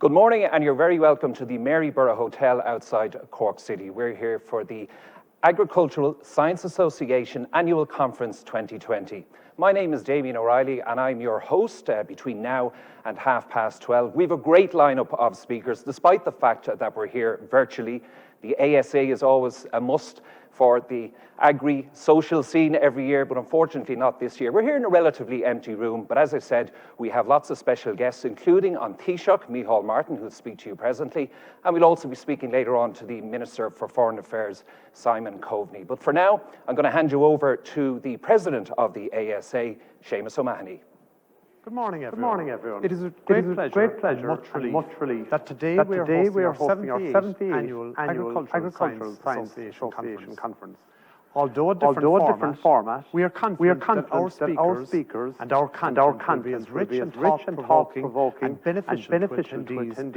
Good morning, and you're very welcome to the Maryborough Hotel outside Cork City. We're here for the Agricultural Science Association Annual Conference 2020. My name is Damien O'Reilly, and I'm your host between now and 12:30. We have a great lineup of speakers, despite the fact that we're here virtually. The ASA is always a must for the agri-social scene every year, but unfortunately not this year. We're here in a relatively empty room, but as I said, we have lots of special guests, including on Taoiseach, Micheál Martin, who'll speak to you presently, and we'll also be speaking later on to the Minister for Foreign Affairs, Simon Coveney. But for now, I'm going to hand you over to the President of the ASA, Seamus O'Mahony. Good morning, everyone. Good morning, everyone. It is a great pleasure and much relief that today we are hosting our 78th Annual Agricultural Science Association Conference. Although a different format, we are confident that our speakers and our content will be as rich and thought-provoking and beneficial to attendees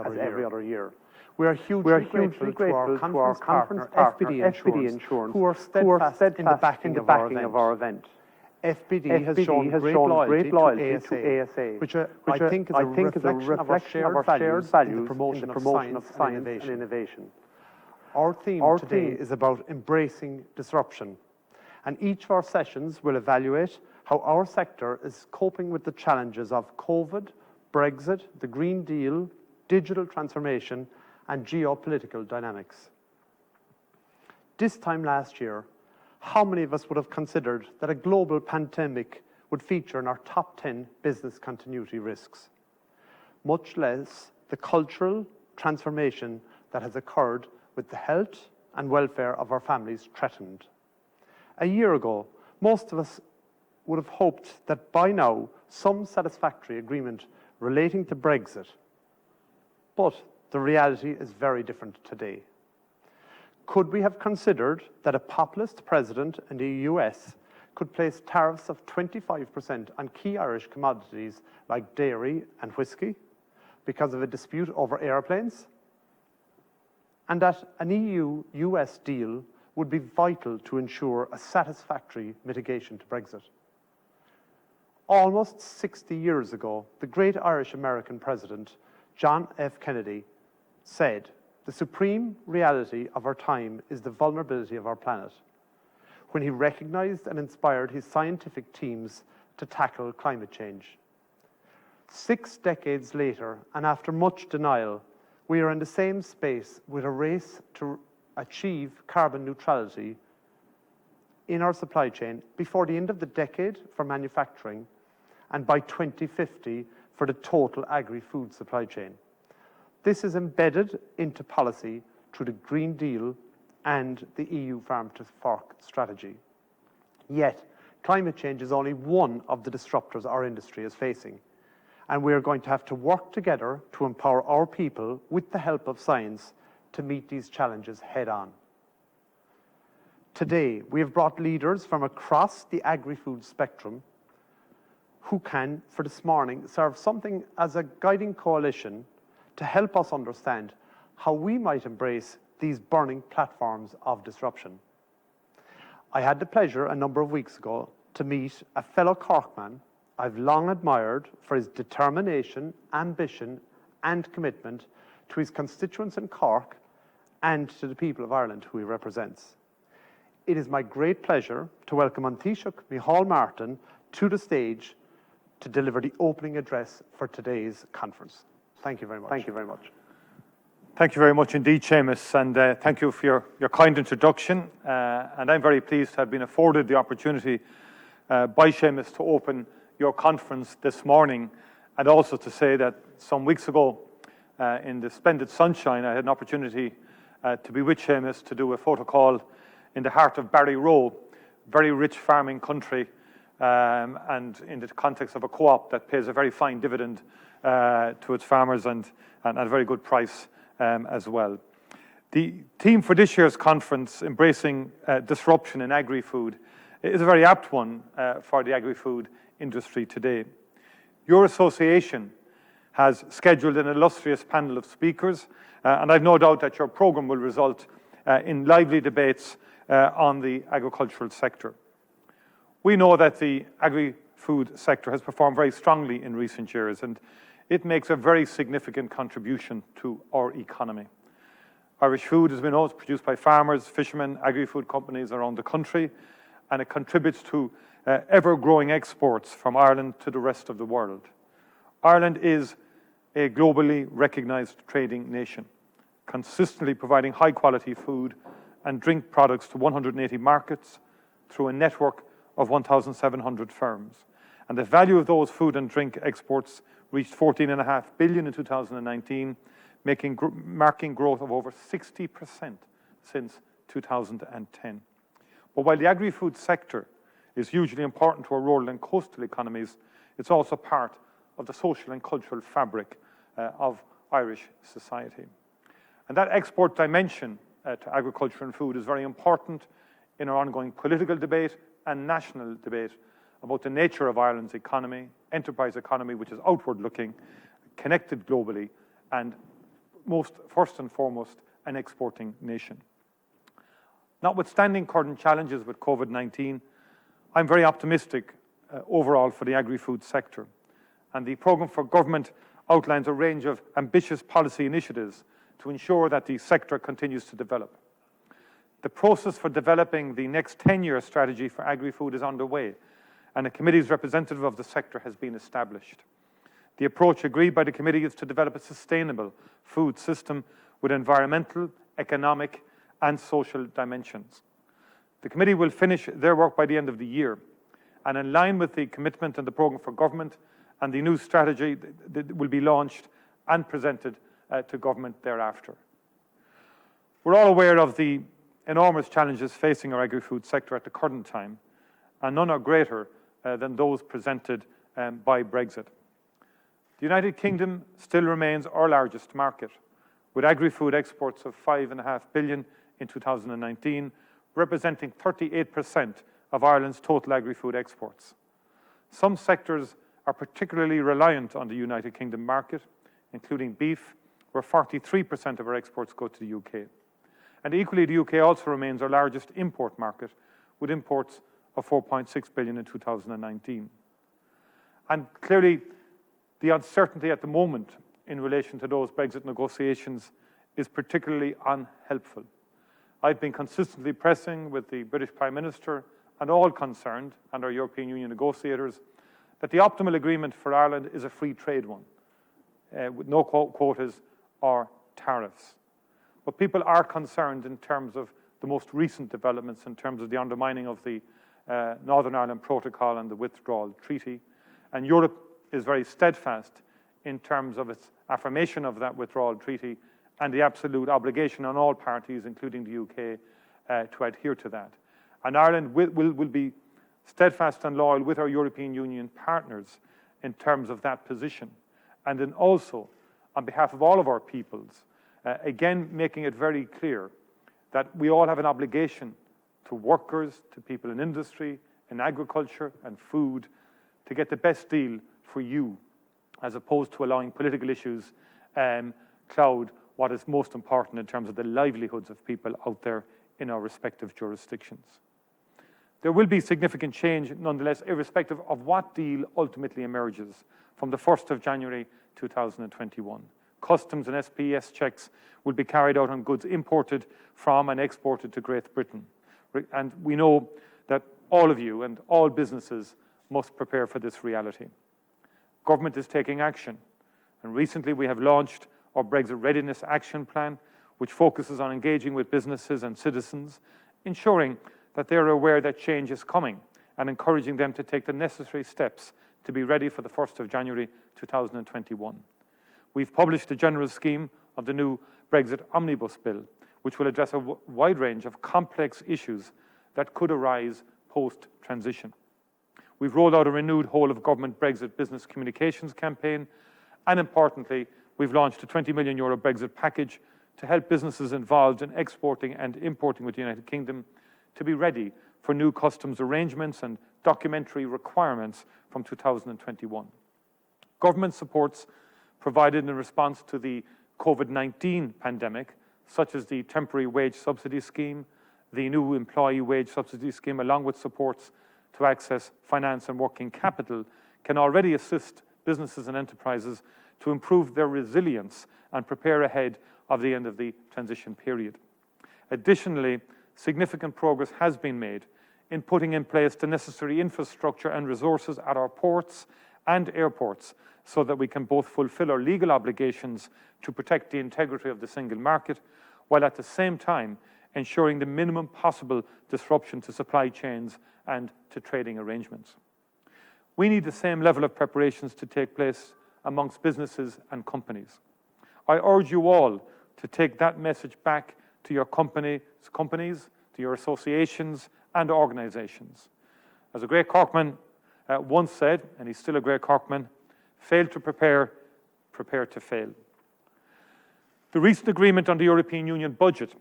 as every other year. We are hugely grateful to our conference partner, FBD Insurance, who are steadfast in the backing of our event. FBD has shown great loyalty to ASA, which I think is a reflection of our shared values in the promotion of science and innovation. Our theme today is about embracing disruption, and each of our sessions will evaluate how our sector is coping with the challenges of COVID, Brexit, the Green Deal, digital transformation, and geopolitical dynamics. This time last year, how many of us would have considered that a global pandemic would feature in our top 10 business continuity risks? Much less the cultural transformation that has occurred with the health and welfare of our families threatened. A year ago, most of us would have hoped that by now some satisfactory agreement relating to Brexit. But the reality is very different today. Could we have considered that a populist president in the US could place tariffs of 25% on key Irish commodities like dairy and whiskey because of a dispute over airplanes? And that an EU-US deal would be vital to ensure a satisfactory mitigation to Brexit? Almost 60 years ago, the great Irish-American president, John F. Kennedy, said, "The supreme reality of our time is the vulnerability of our planet," when he recognized and inspired his scientific teams to tackle climate change. 6 decades later, and after much denial, we are in the same space with a race to achieve carbon neutrality in our supply chain before the end of the decade for manufacturing and by 2050 for the total agri-food supply chain. This is embedded into policy through the Green Deal and the EU Farm to Fork strategy. Yet, climate change is only one of the disruptors our industry is facing, and we are going to have to work together to empower our people with the help of science to meet these challenges head on. Today, we have brought leaders from across the agri-food spectrum who can, for this morning, serve something as a guiding coalition to help us understand how we might embrace these burning platforms of disruption. I had the pleasure a number of weeks ago to meet a fellow Corkman I've long admired for his determination, ambition, and commitment to his constituents in Cork and to the people of Ireland who he represents. It is my great pleasure to welcome Taoiseach Micheál Martin to the stage to deliver the opening address for today's conference. Thank you very much. Thank you very much. Thank you very much indeed, Seamus, and thank you for your kind introduction. And I'm very pleased to have been afforded the opportunity by Seamus to open your conference this morning, and also to say that some weeks ago, in the splendid sunshine, I had an opportunity to be with Seamus to do a photo call in the heart of Barry Row, very rich farming country, and in the context of a co-op that pays a very fine dividend to its farmers and at a very good price as well. The theme for this year's conference, Embracing Disruption in Agri-Food, is a very apt one for the agri-food industry today. Your association has scheduled an illustrious panel of speakers, and I've no doubt that your programme will result in lively debates on the agricultural sector. We know that the agri-food sector has performed very strongly in recent years, and it makes a very significant contribution to our economy. Irish food, as we know, is produced by farmers, fishermen, agri-food companies around the country, and it contributes to ever-growing exports from Ireland to the rest of the world. Ireland is a globally recognized trading nation, consistently providing high-quality food and drink products to 180 markets through a network of 1,700 firms. And the value of those food and drink exports reached $14.5 billion in 2019, marking growth of over 60% since 2010. But while the agri-food sector is hugely important to our rural and coastal economies, it's also part of the social and cultural fabric of Irish society. And that export dimension to agriculture and food is very important in our ongoing political debate and national debate about the nature of Ireland's economy, enterprise economy, which is outward-looking, connected globally, and first and foremost, an exporting nation. Notwithstanding current challenges with COVID-19, I'm very optimistic overall for the agri-food sector. And the programme for government outlines a range of ambitious policy initiatives to ensure that the sector continues to develop. The process for developing the next 10-year strategy for agri-food is underway, and a committee's representative of the sector has been established. The approach agreed by the committee is to develop a sustainable food system with environmental, economic, and social dimensions. The committee will finish their work by the end of the year, and in line with the commitment and the programme for government and the new strategy that will be launched and presented to government thereafter. We're all aware of the enormous challenges facing our agri-food sector at the current time, and none are greater than those presented by Brexit. The United Kingdom still remains our largest market, with agri-food exports of $5.5 billion in 2019, representing 38% of Ireland's total agri-food exports. Some sectors are particularly reliant on the United Kingdom market, including beef, where 43% of our exports go to the UK. And equally, the UK also remains our largest import market, with imports of $4.6 billion in 2019. And clearly, the uncertainty at the moment in relation to those Brexit negotiations is particularly unhelpful. I've been consistently pressing with the British Prime Minister and all concerned, and our European Union negotiators, that the optimal agreement for Ireland is a free trade one, with no quotas or tariffs. But people are concerned in terms of the most recent developments, in terms of the undermining of the Northern Ireland Protocol and the Withdrawal Treaty. And Europe is very steadfast in terms of its affirmation of that Withdrawal Treaty and the absolute obligation on all parties, including the UK, to adhere to that. And Ireland will be steadfast and loyal with our European Union partners in terms of that position. And then also, on behalf of all of our peoples, again making it very clear that we all have an obligation to workers, to people in industry, in agriculture and food, to get the best deal for you, as opposed to allowing political issues cloud what is most important in terms of the livelihoods of people out there in our respective jurisdictions. There will be significant change, nonetheless, irrespective of what deal ultimately emerges from the 1st of January 2021. Customs and SPS checks will be carried out on goods imported from and exported to Great Britain. And we know that all of you and all businesses must prepare for this reality. Government is taking action, and recently we have launched our Brexit Readiness Action Plan, which focuses on engaging with businesses and citizens, ensuring that they are aware that change is coming and encouraging them to take the necessary steps to be ready for the 1st of January 2021. We've published a general scheme of the new Brexit Omnibus Bill, which will address a wide range of complex issues that could arise post-transition. We've rolled out a renewed whole-of-government Brexit business communications campaign, and importantly, we've launched a €20 million Brexit package to help businesses involved in exporting and importing with the United Kingdom to be ready for new customs arrangements and documentary requirements from 2021. Government supports provided in response to the COVID-19 pandemic, such as the temporary wage subsidy scheme, the new employee wage subsidy scheme, along with supports to access finance and working capital, can already assist businesses and enterprises to improve their resilience and prepare ahead of the end of the transition period. Additionally, significant progress has been made in putting in place the necessary infrastructure and resources at our ports and airports so that we can both fulfill our legal obligations to protect the integrity of the single market, while at the same time ensuring the minimum possible disruption to supply chains and to trading arrangements. We need the same level of preparations to take place amongst businesses and companies. I urge you all to take that message back to your companies, to your associations and organisations. As a great Corkman once said, and he's still a great Corkman, fail to prepare, prepare to fail. The recent agreement on the European Union budget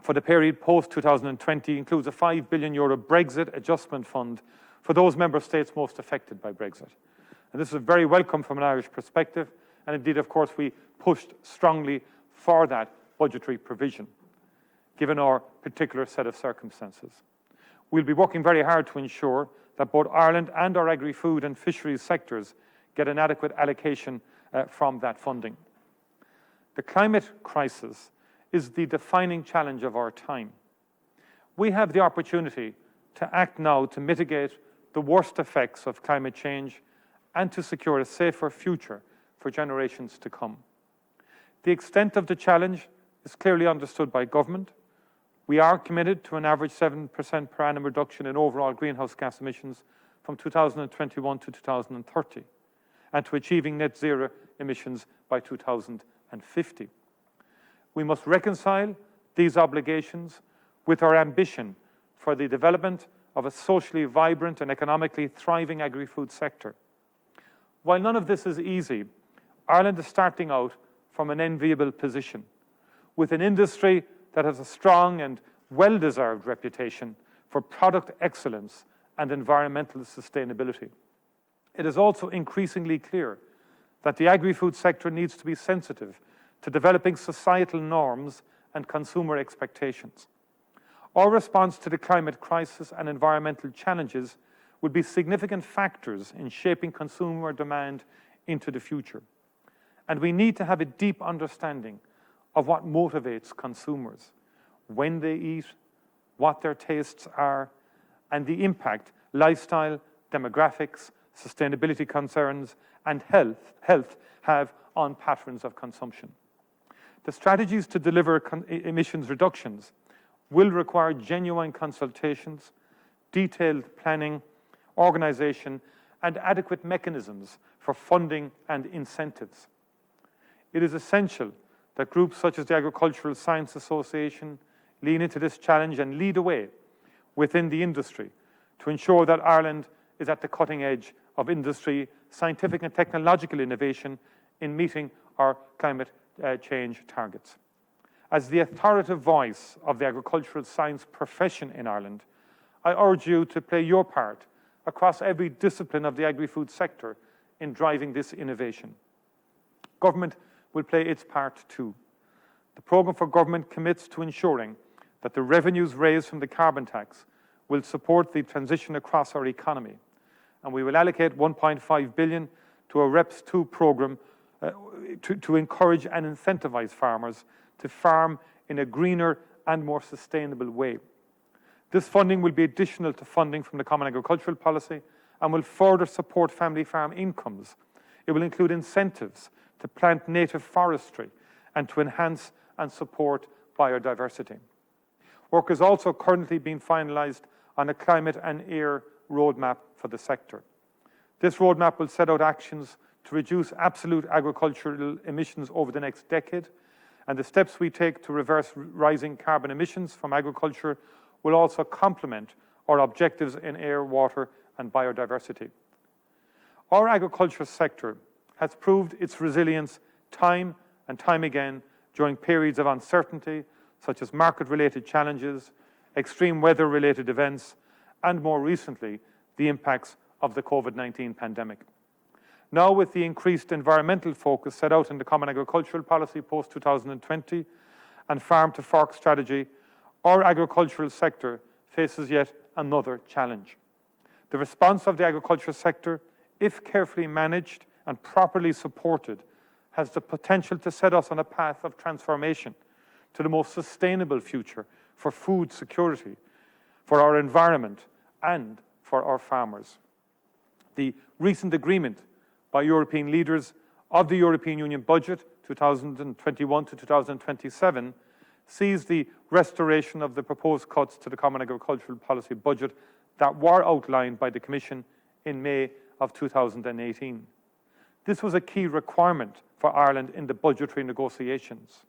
for the period post-2020 includes a €5 billion Brexit adjustment fund for those member states most affected by Brexit. And this is very welcome from an Irish perspective, and indeed, of course, we pushed strongly for that budgetary provision, given our particular set of circumstances. We'll be working very hard to ensure that both Ireland and our agri-food and fisheries sectors get an adequate allocation from that funding. The climate crisis is the defining challenge of our time. We have the opportunity to act now to mitigate the worst effects of climate change and to secure a safer future for generations to come. The extent of the challenge is clearly understood by government. We are committed to an average 7% per annum reduction in overall greenhouse gas emissions from 2021 to 2030, and to achieving net zero emissions by 2050. We must reconcile these obligations with our ambition for the development of a socially vibrant and economically thriving agri-food sector. While none of this is easy, Ireland is starting out from an enviable position, with an industry that has a strong and well-deserved reputation for product excellence and environmental sustainability. It is also increasingly clear that the agri-food sector needs to be sensitive to developing societal norms and consumer expectations. Our response to the climate crisis and environmental challenges will be significant factors in shaping consumer demand into the future. And we need to have a deep understanding of what motivates consumers, when they eat, what their tastes are, and the impact lifestyle, demographics, sustainability concerns, and health have on patterns of consumption. The strategies to deliver emissions reductions will require genuine consultations, detailed planning, organisation, and adequate mechanisms for funding and incentives. It is essential that groups such as the Agricultural Science Association lean into this challenge and lead the way within the industry to ensure that Ireland is at the cutting edge of industry, scientific and technological innovation in meeting our climate change targets. As the authoritative voice of the agricultural science profession in Ireland, I urge you to play your part across every discipline of the agri-food sector in driving this innovation. Government will play its part too. The programme for government commits to ensuring that the revenues raised from the carbon tax will support the transition across our economy, and we will allocate €1.5 billion to a REPS2 programme to encourage and incentivise farmers to farm in a greener and more sustainable way. This funding will be additional to funding from the Common Agricultural Policy and will further support family farm incomes. It will include incentives to plant native forestry and to enhance and support biodiversity. Work is also currently being finalised on a climate and air roadmap for the sector. This roadmap will set out actions to reduce absolute agricultural emissions over the next decade, and the steps we take to reverse rising carbon emissions from agriculture will also complement our objectives in air, water, and biodiversity. Our agriculture sector has proved its resilience time and time again during periods of uncertainty, such as market-related challenges, extreme weather-related events, and more recently, the impacts of the COVID-19 pandemic. Now, with the increased environmental focus set out in the Common Agricultural Policy post-2020 and Farm to Fork strategy, our agricultural sector faces yet another challenge. The response of the agriculture sector, if carefully managed and properly supported, has the potential to set us on a path of transformation to the most sustainable future for food security, for our environment, and for our farmers. The recent agreement by European leaders of the European Union budget 2021 to 2027 sees the restoration of the proposed cuts to the Common Agricultural Policy budget that were outlined by the Commission in May of 2018. This was a key requirement for Ireland in the budgetary negotiations.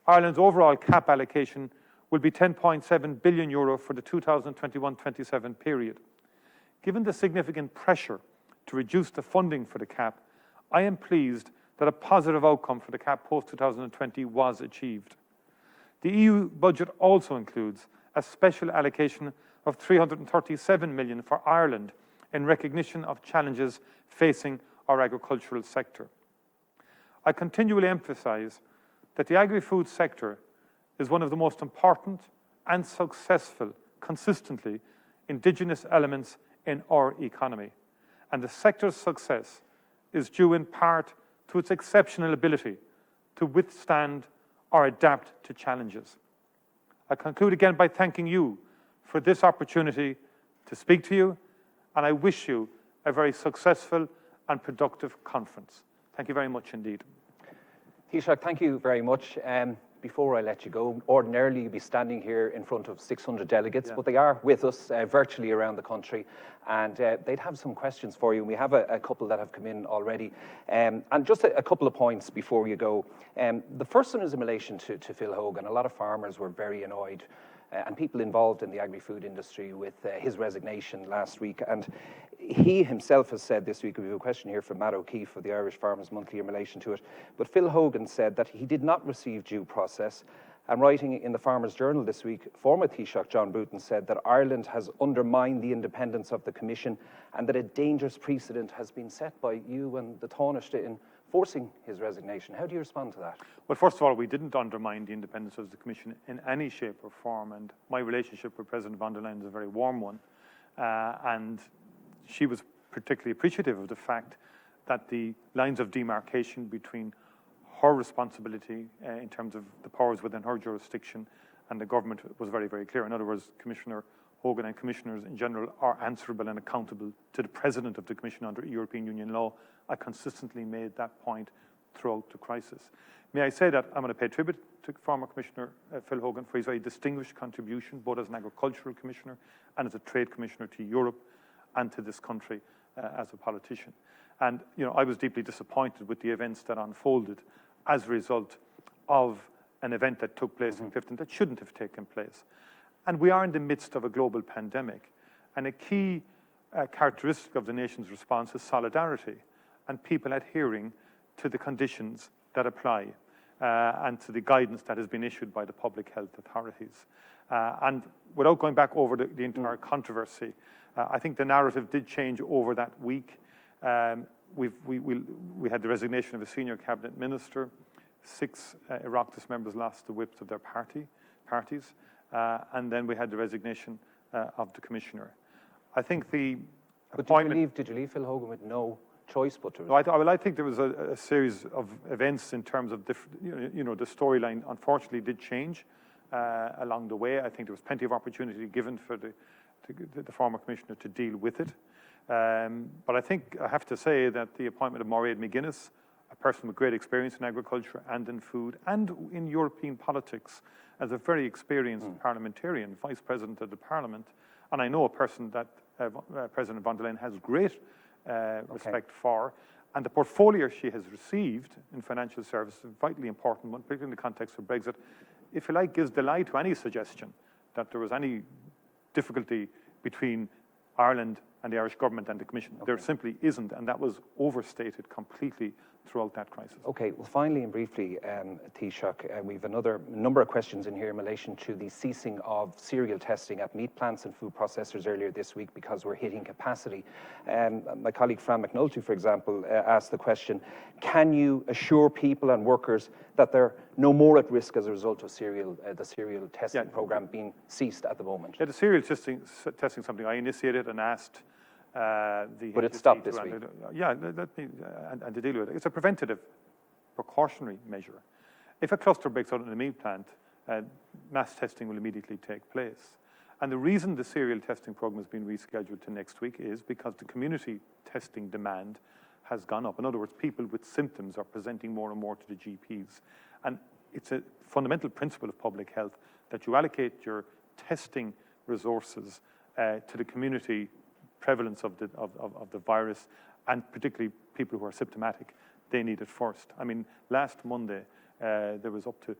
Ireland's overall CAP allocation will be €10.7 billion for the 2021-27 period. Given the significant pressure to reduce the funding for the CAP, I am pleased that a positive outcome for the CAP post-2020 was achieved. The EU budget also includes a special allocation of €337 million for Ireland in recognition of challenges facing our agricultural sector. I continually emphasise that the agri-food sector is one of the most important and successful, consistently, indigenous elements in our economy. And the sector's success is due in part to its exceptional ability to withstand or adapt to challenges. I conclude again by thanking you for this opportunity to speak to you, and I wish you a very successful and productive conference. Thank you very much indeed. Taoiseach, thank you very much. Before I let you go, ordinarily you'd be standing here in front of 600 delegates, but they are with us virtually around the country, and they'd have some questions for you. We have a couple that have come in already. And just a couple of points before you go. The first one is in relation to Phil Hogan. A lot of farmers were very annoyed and people involved in the agri-food industry with his resignation last week. And he himself has said this week, we have a question here from Matt O'Keefe of the Irish Farmers Monthly in relation to it, but Phil Hogan said that he did not receive due process. And writing in the Farmers Journal this week, former Taoiseach John Bruton said that Ireland has undermined the independence of the Commission and that a dangerous precedent has been set by you and the Taoiseach in forcing his resignation. How do you respond to that? Well, first of all, we didn't undermine the independence of the Commission in any shape or form, and my relationship with President von der Leyen is a very warm one, and she was particularly appreciative of the fact that the lines of demarcation between her responsibility in terms of the powers within her jurisdiction and the government was very, very clear. In other words, Commissioner Hogan and commissioners in general are answerable and accountable to the President of the Commission under European Union law. I consistently made that point throughout the crisis. May I say that I'm going to pay tribute to former Commissioner Phil Hogan for his very distinguished contribution, both as an agricultural commissioner and as a trade commissioner to Europe and to this country as a politician. And I was deeply disappointed with the events that unfolded as a result of an event that took place in Clifton that shouldn't have taken place. And we are in the midst of a global pandemic, and a key characteristic of the nation's response is solidarity and people adhering to the conditions that apply and to the guidance that has been issued by the public health authorities. And without going back over the entire controversy, I think the narrative did change over that week. We had the resignation of a senior cabinet minister. 6 Oireachtas members lost the whips of their parties. And then we had the resignation of the commissioner. I think the appointment... Did you leave Phil Hogan with no choice but to... No, I think there was a series of events in terms of the storyline unfortunately did change along the way. I think there was plenty of opportunity given for the former commissioner to deal with it. But I think I have to say that the appointment of Mairead McGuinness, a person with great experience in agriculture and in food and in European politics, as a very experienced parliamentarian, vice president of the parliament, and I know a person that President von der Leyen has great respect for, and the portfolio she has received in financial services is a vitally important one, particularly in the context of Brexit, if you like, gives the lie to any suggestion that there was any difficulty between Ireland and the Irish government and the Commission. There simply isn't, and that was overstated completely throughout that crisis. Okay, well, finally and briefly, Taoiseach, we've another number of questions in here in relation to the ceasing of cereal testing at meat plants and food processors earlier this week because we're hitting capacity. My colleague Fran McNulty, for example, asked the question, can you assure people and workers that they're no more at risk as a result of the cereal testing programme being ceased at the moment? Yeah, the cereal testing is something I initiated and asked but it stopped this week. Yeah, and to deal with it. It's a preventative precautionary measure. If a cluster breaks out in a meat plant, mass testing will immediately take place. And the reason the serial testing program has been rescheduled to next week is because the community testing demand has gone up. In other words, people with symptoms are presenting more and more to the GPs. And it's a fundamental principle of public health that you allocate your testing resources to the community prevalence of the virus, and particularly people who are symptomatic. They need it first. I mean, last Monday, there was up to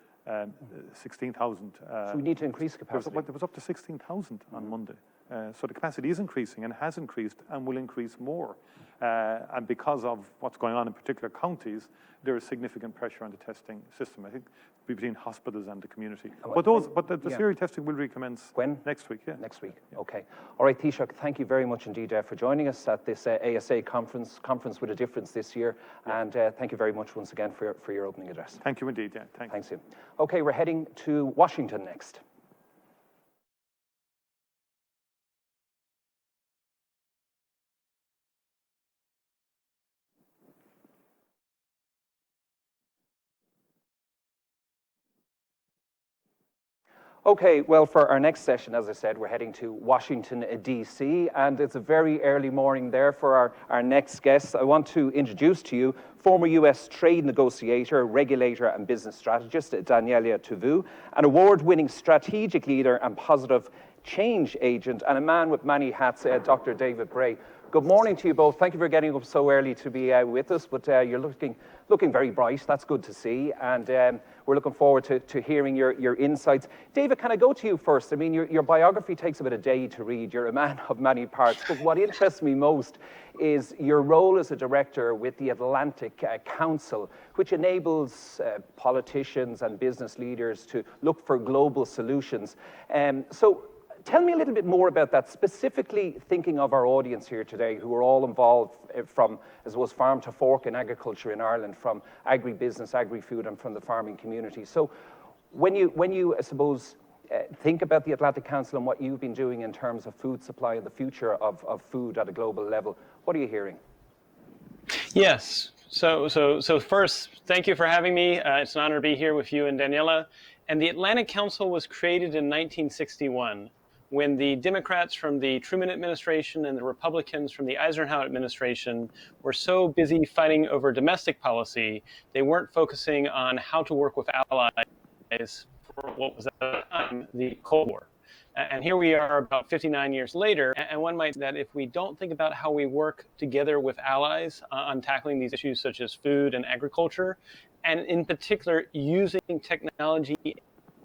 16,000. So we need to increase capacity. There was up to 16,000 on Monday. So the capacity is increasing and has increased and will increase more. And because of what's going on in particular counties, there is significant pressure on the testing system, I think, between hospitals and the community. But the serial testing will recommence when? Next week, yeah. Next week, okay. All right, Taoiseach, thank you very much indeed for joining us at this ASA conference with a difference this year. Yeah. And thank you very much once again for your opening address. Thank you indeed, yeah. Thanks you. Okay, we're heading to Washington next. Okay, well, for our next session, as I said, we're heading to Washington, D.C., and it's a very early morning there for our next guest. I want to introduce to you former U.S. trade negotiator, regulator, and business strategist, Daniela Tavou, an award-winning strategic leader and positive change agent, and a man with many hats, Dr. David Bray. Good morning to you both. Thank you for getting up so early to be with us, but you're looking very bright. That's good to see, and we're looking forward to hearing your insights. David, can I go to you first? I mean, your biography takes about a day to read. You're a man of many parts, but what interests me most is your role as a director with the Atlantic Council, which enables politicians and business leaders to look for global solutions. So tell me a little bit more about that, specifically thinking of our audience here today, who are all involved from, I suppose, farm to fork in agriculture in Ireland, from agribusiness, agri-food, and from the farming community. So when you I suppose, think about the Atlantic Council and what you've been doing in terms of food supply and the future of food at a global level, what are you hearing? Yes. So first, thank you for having me. It's an honor to be here with you and Daniela. And the Atlantic Council was created in 1961. When the Democrats from the Truman administration and the Republicans from the Eisenhower administration were so busy fighting over domestic policy, they weren't focusing on how to work with allies for what was at the time the Cold War. And here we are about 59 years later, and one might say that if we don't think about how we work together with allies on tackling these issues such as food and agriculture, and in particular using technology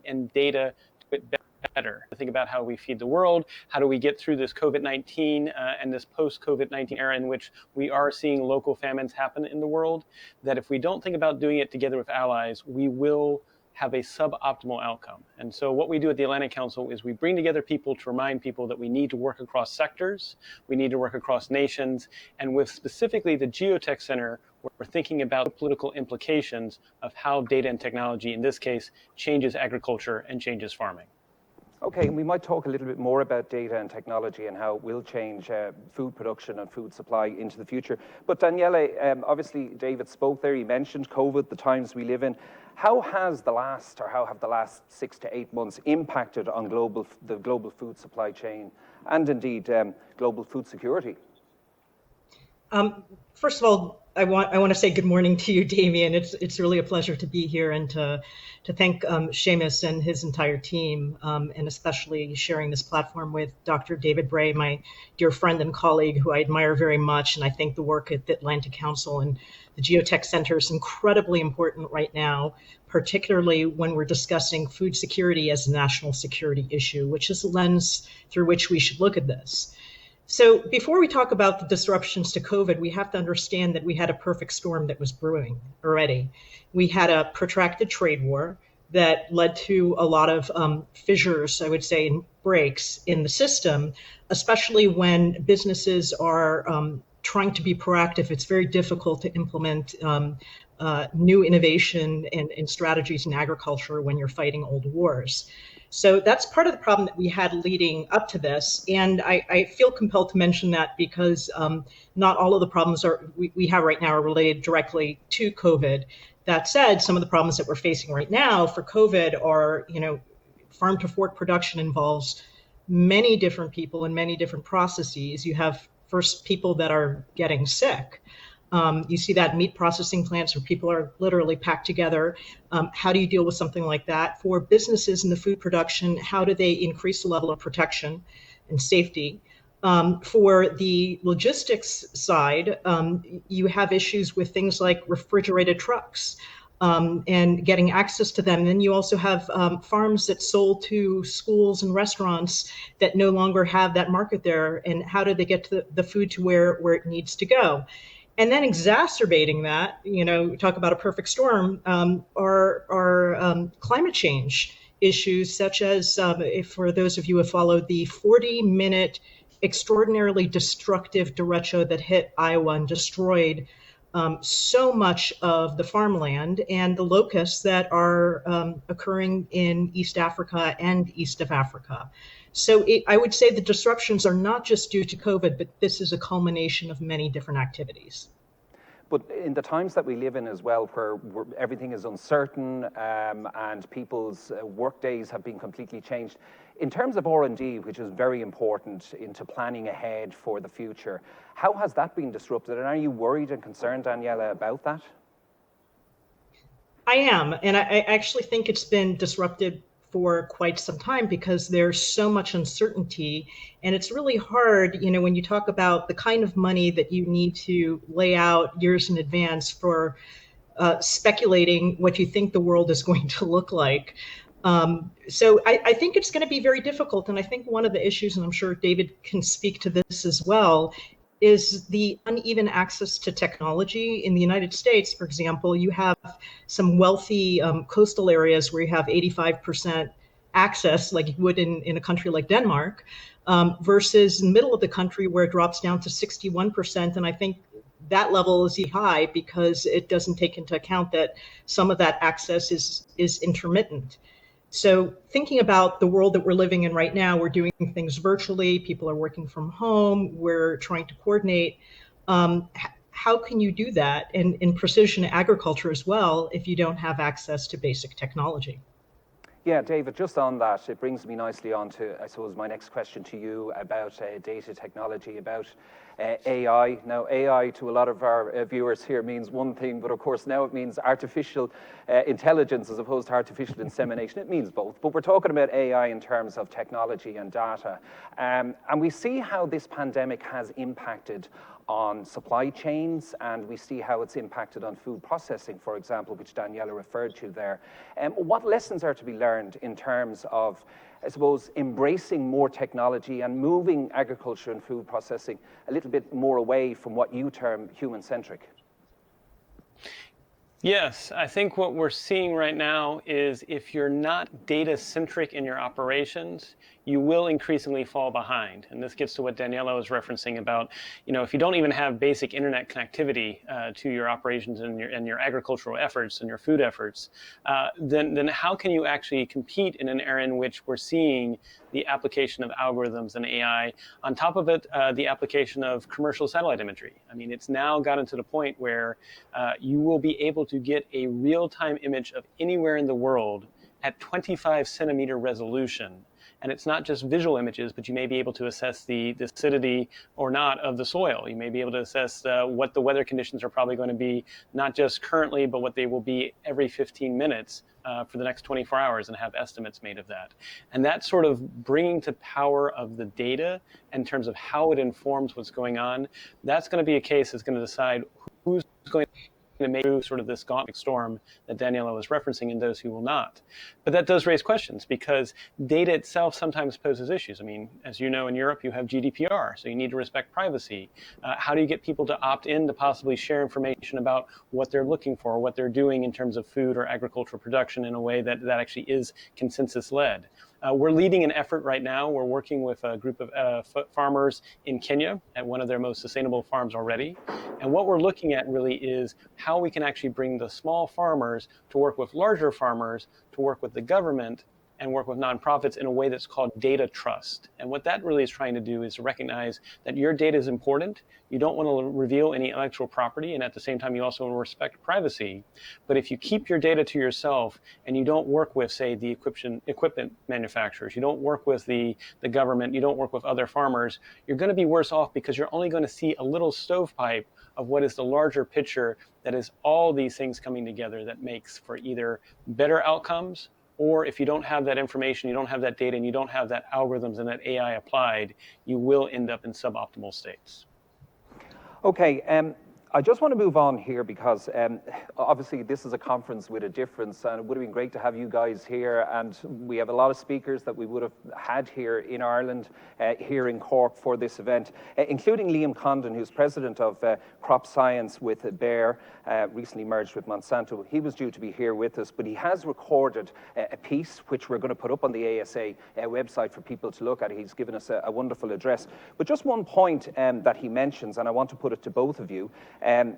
and data to get better. Think about how we feed the world, how do we get through this COVID-19 and this post-COVID-19 era in which we are seeing local famines happen in the world, that if we don't think about doing it together with allies, we will have a suboptimal outcome. And so what we do at the Atlantic Council is we bring together people to remind people that we need to work across sectors, we need to work across nations, and with specifically the Geotech Center, we're thinking about the political implications of how data and technology, in this case, changes agriculture and changes farming. Okay, and we might talk a little bit more about data and technology and how it will change food production and food supply into the future. But Daniela, obviously David spoke there, he mentioned COVID, the times we live in. How have the last 6 to 8 months impacted on the global food supply chain and indeed global food security? First of all, I want to say good morning to you, Damien. It's really a pleasure to be here and to thank Seamus and his entire team, and especially sharing this platform with Dr. David Bray, my dear friend and colleague who I admire very much. And I think the work at the Atlantic Council and the Geotech Center is incredibly important right now, particularly when we're discussing food security as a national security issue, which is the lens through which we should look at this. So before we talk about the disruptions to COVID, we have to understand that we had a perfect storm that was brewing already. We had a protracted trade war that led to a lot of fissures, I would say, and breaks in the system, especially when businesses are trying to be proactive. It's very difficult to implement new innovation and strategies in agriculture when you're fighting old wars. So that's part of the problem that we had leading up to this. And I feel compelled to mention that because not all of the problems we have right now are related directly to COVID. That said, some of the problems that we're facing right now for COVID are, farm to fork production involves many different people and many different processes. You have first people that are getting sick. You see that in meat processing plants where people are literally packed together. How do you deal with something like that? For businesses in the food production, how do they increase the level of protection and safety? For the logistics side, you have issues with things like refrigerated trucks and getting access to them. And then you also have farms that sold to schools and restaurants that no longer have that market there. And how do they get to the food to where it needs to go? And then exacerbating that, talk about a perfect storm, are climate change issues, such as, if for those of you who have followed the 40-minute extraordinarily destructive derecho that hit Iowa and destroyed so much of the farmland, and the locusts that are occurring in East Africa and east of Africa. So I would say the disruptions are not just due to COVID, but this is a culmination of many different activities. But in the times that we live in as well, where everything is uncertain and people's work days have been completely changed, in terms of R&D, which is very important into planning ahead for the future, how has that been disrupted? And are you worried and concerned, Daniela, about that? I am, and I actually think it's been disrupted for quite some time because there's so much uncertainty, and it's really hard, when you talk about the kind of money that you need to lay out years in advance for speculating what you think the world is going to look like. So I think it's going to be very difficult, and I think one of the issues, and I'm sure David can speak to this as well, is the uneven access to technology. In the United States, for example, you have some wealthy coastal areas where you have 85% access, like you would in a country like Denmark, versus in the middle of the country where it drops down to 61%. And I think that level is high because it doesn't take into account that some of that access is intermittent. So thinking about the world that we're living in right now, we're doing things virtually, people are working from home, we're trying to coordinate. How can you do that in precision agriculture as well if you don't have access to basic technology? Yeah, David, just on that, it brings me nicely on to, I suppose, my next question to you about data technology, about AI. Now, AI to a lot of our viewers here means one thing, but of course now it means artificial intelligence as opposed to artificial insemination. It means both, but we're talking about AI in terms of technology and data. And we see how this pandemic has impacted on supply chains, and we see how it's impacted on food processing, for example, which Daniela referred to there. What lessons are to be learned in terms of, I suppose, embracing more technology and moving agriculture and food processing a little bit more away from what you term human-centric? Yes, I think what we're seeing right now is if you're not data-centric in your operations, you will increasingly fall behind. And this gets to what Daniela was referencing about, if you don't even have basic internet connectivity to your operations and your agricultural efforts and your food efforts, then how can you actually compete in an era in which we're seeing the application of algorithms and AI, on top of it, the application of commercial satellite imagery. I mean, it's now gotten to the point where you will be able to get a real-time image of anywhere in the world at 25 centimeter resolution. And it's not just visual images, but you may be able to assess the acidity or not of the soil. You may be able to assess what the weather conditions are probably going to be, not just currently, but what they will be every 15 minutes for the next 24 hours, and have estimates made of that. And that sort of bringing to power of the data in terms of how it informs what's going on, that's going to be a case that's going to decide who's going to make through sort of this gauntlet storm that Daniela was referencing, and those who will not. But that does raise questions, because data itself sometimes poses issues. I mean, as you know, in Europe, you have GDPR, so you need to respect privacy. How do you get people to opt in to possibly share information about what they're looking for, what they're doing in terms of food or agricultural production in a way that actually is consensus-led? We're leading an effort right now. We're working with a group of farmers in Kenya at one of their most sustainable farms already. And what we're looking at really is how we can actually bring the small farmers to work with larger farmers, to work with the government and work with nonprofits in a way that's called data trust. And what that really is trying to do is to recognize that your data is important. You don't want to reveal any intellectual property, and at the same time, you also want to respect privacy. But if you keep your data to yourself and you don't work with, say, the equipment manufacturers, you don't work with the government, you don't work with other farmers, you're going to be worse off because you're only going to see a little stovepipe of what is the larger picture that is all these things coming together that makes for either better outcomes, or if you don't have that information, you don't have that data, and you don't have that algorithms and that AI applied, you will end up in suboptimal states. Okay, I just want to move on here because obviously this is a conference with a difference, and it would have been great to have you guys here, and we have a lot of speakers that we would have had here in Ireland, here in Cork for this event, including Liam Condon, who's president of Crop Science with Bayer, recently merged with Monsanto. He was due to be here with us, but he has recorded a piece which we're going to put up on the ASA website for people to look at. He's given us a wonderful address. But just one point that he mentions, and I want to put it to both of you.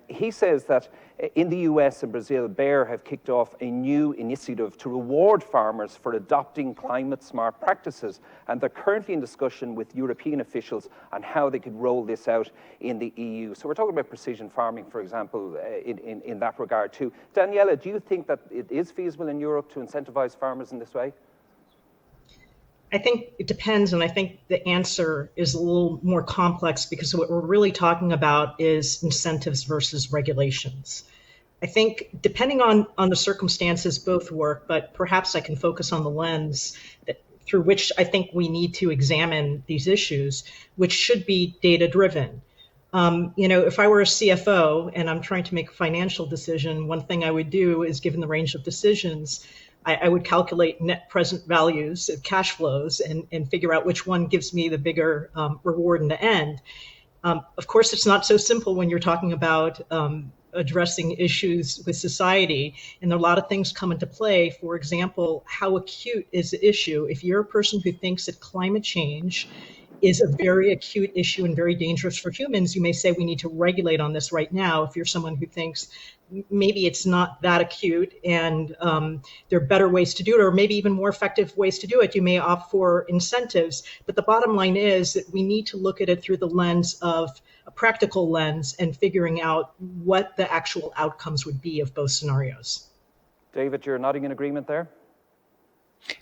He says that in the US and Brazil, Bayer have kicked off a new initiative to reward farmers for adopting climate-smart practices, and they're currently in discussion with European officials on how they could roll this out in the EU. So we're talking about precision farming, for example, in that regard too. Daniela, do you think that it is feasible in Europe to incentivize farmers in this way? I think it depends, and I think the answer is a little more complex because what we're really talking about is incentives versus regulations. I think depending on the circumstances, both work, but perhaps I can focus on the lens through which I think we need to examine these issues, which should be data-driven. If I were a CFO and I'm trying to make a financial decision, one thing I would do is, given the range of decisions, I would calculate net present values of cash flows and figure out which one gives me the bigger reward in the end. Of course, it's not so simple when you're talking about addressing issues with society, and a lot of things come into play. For example, how acute is the issue? If you're a person who thinks that climate change is a very acute issue and very dangerous for humans, you may say we need to regulate on this right now. If you're someone who thinks maybe it's not that acute and there are better ways to do it, or maybe even more effective ways to do it, you may opt for incentives. But the bottom line is that we need to look at it through the lens of a practical lens and figuring out what the actual outcomes would be of both scenarios. David, you're nodding in agreement there?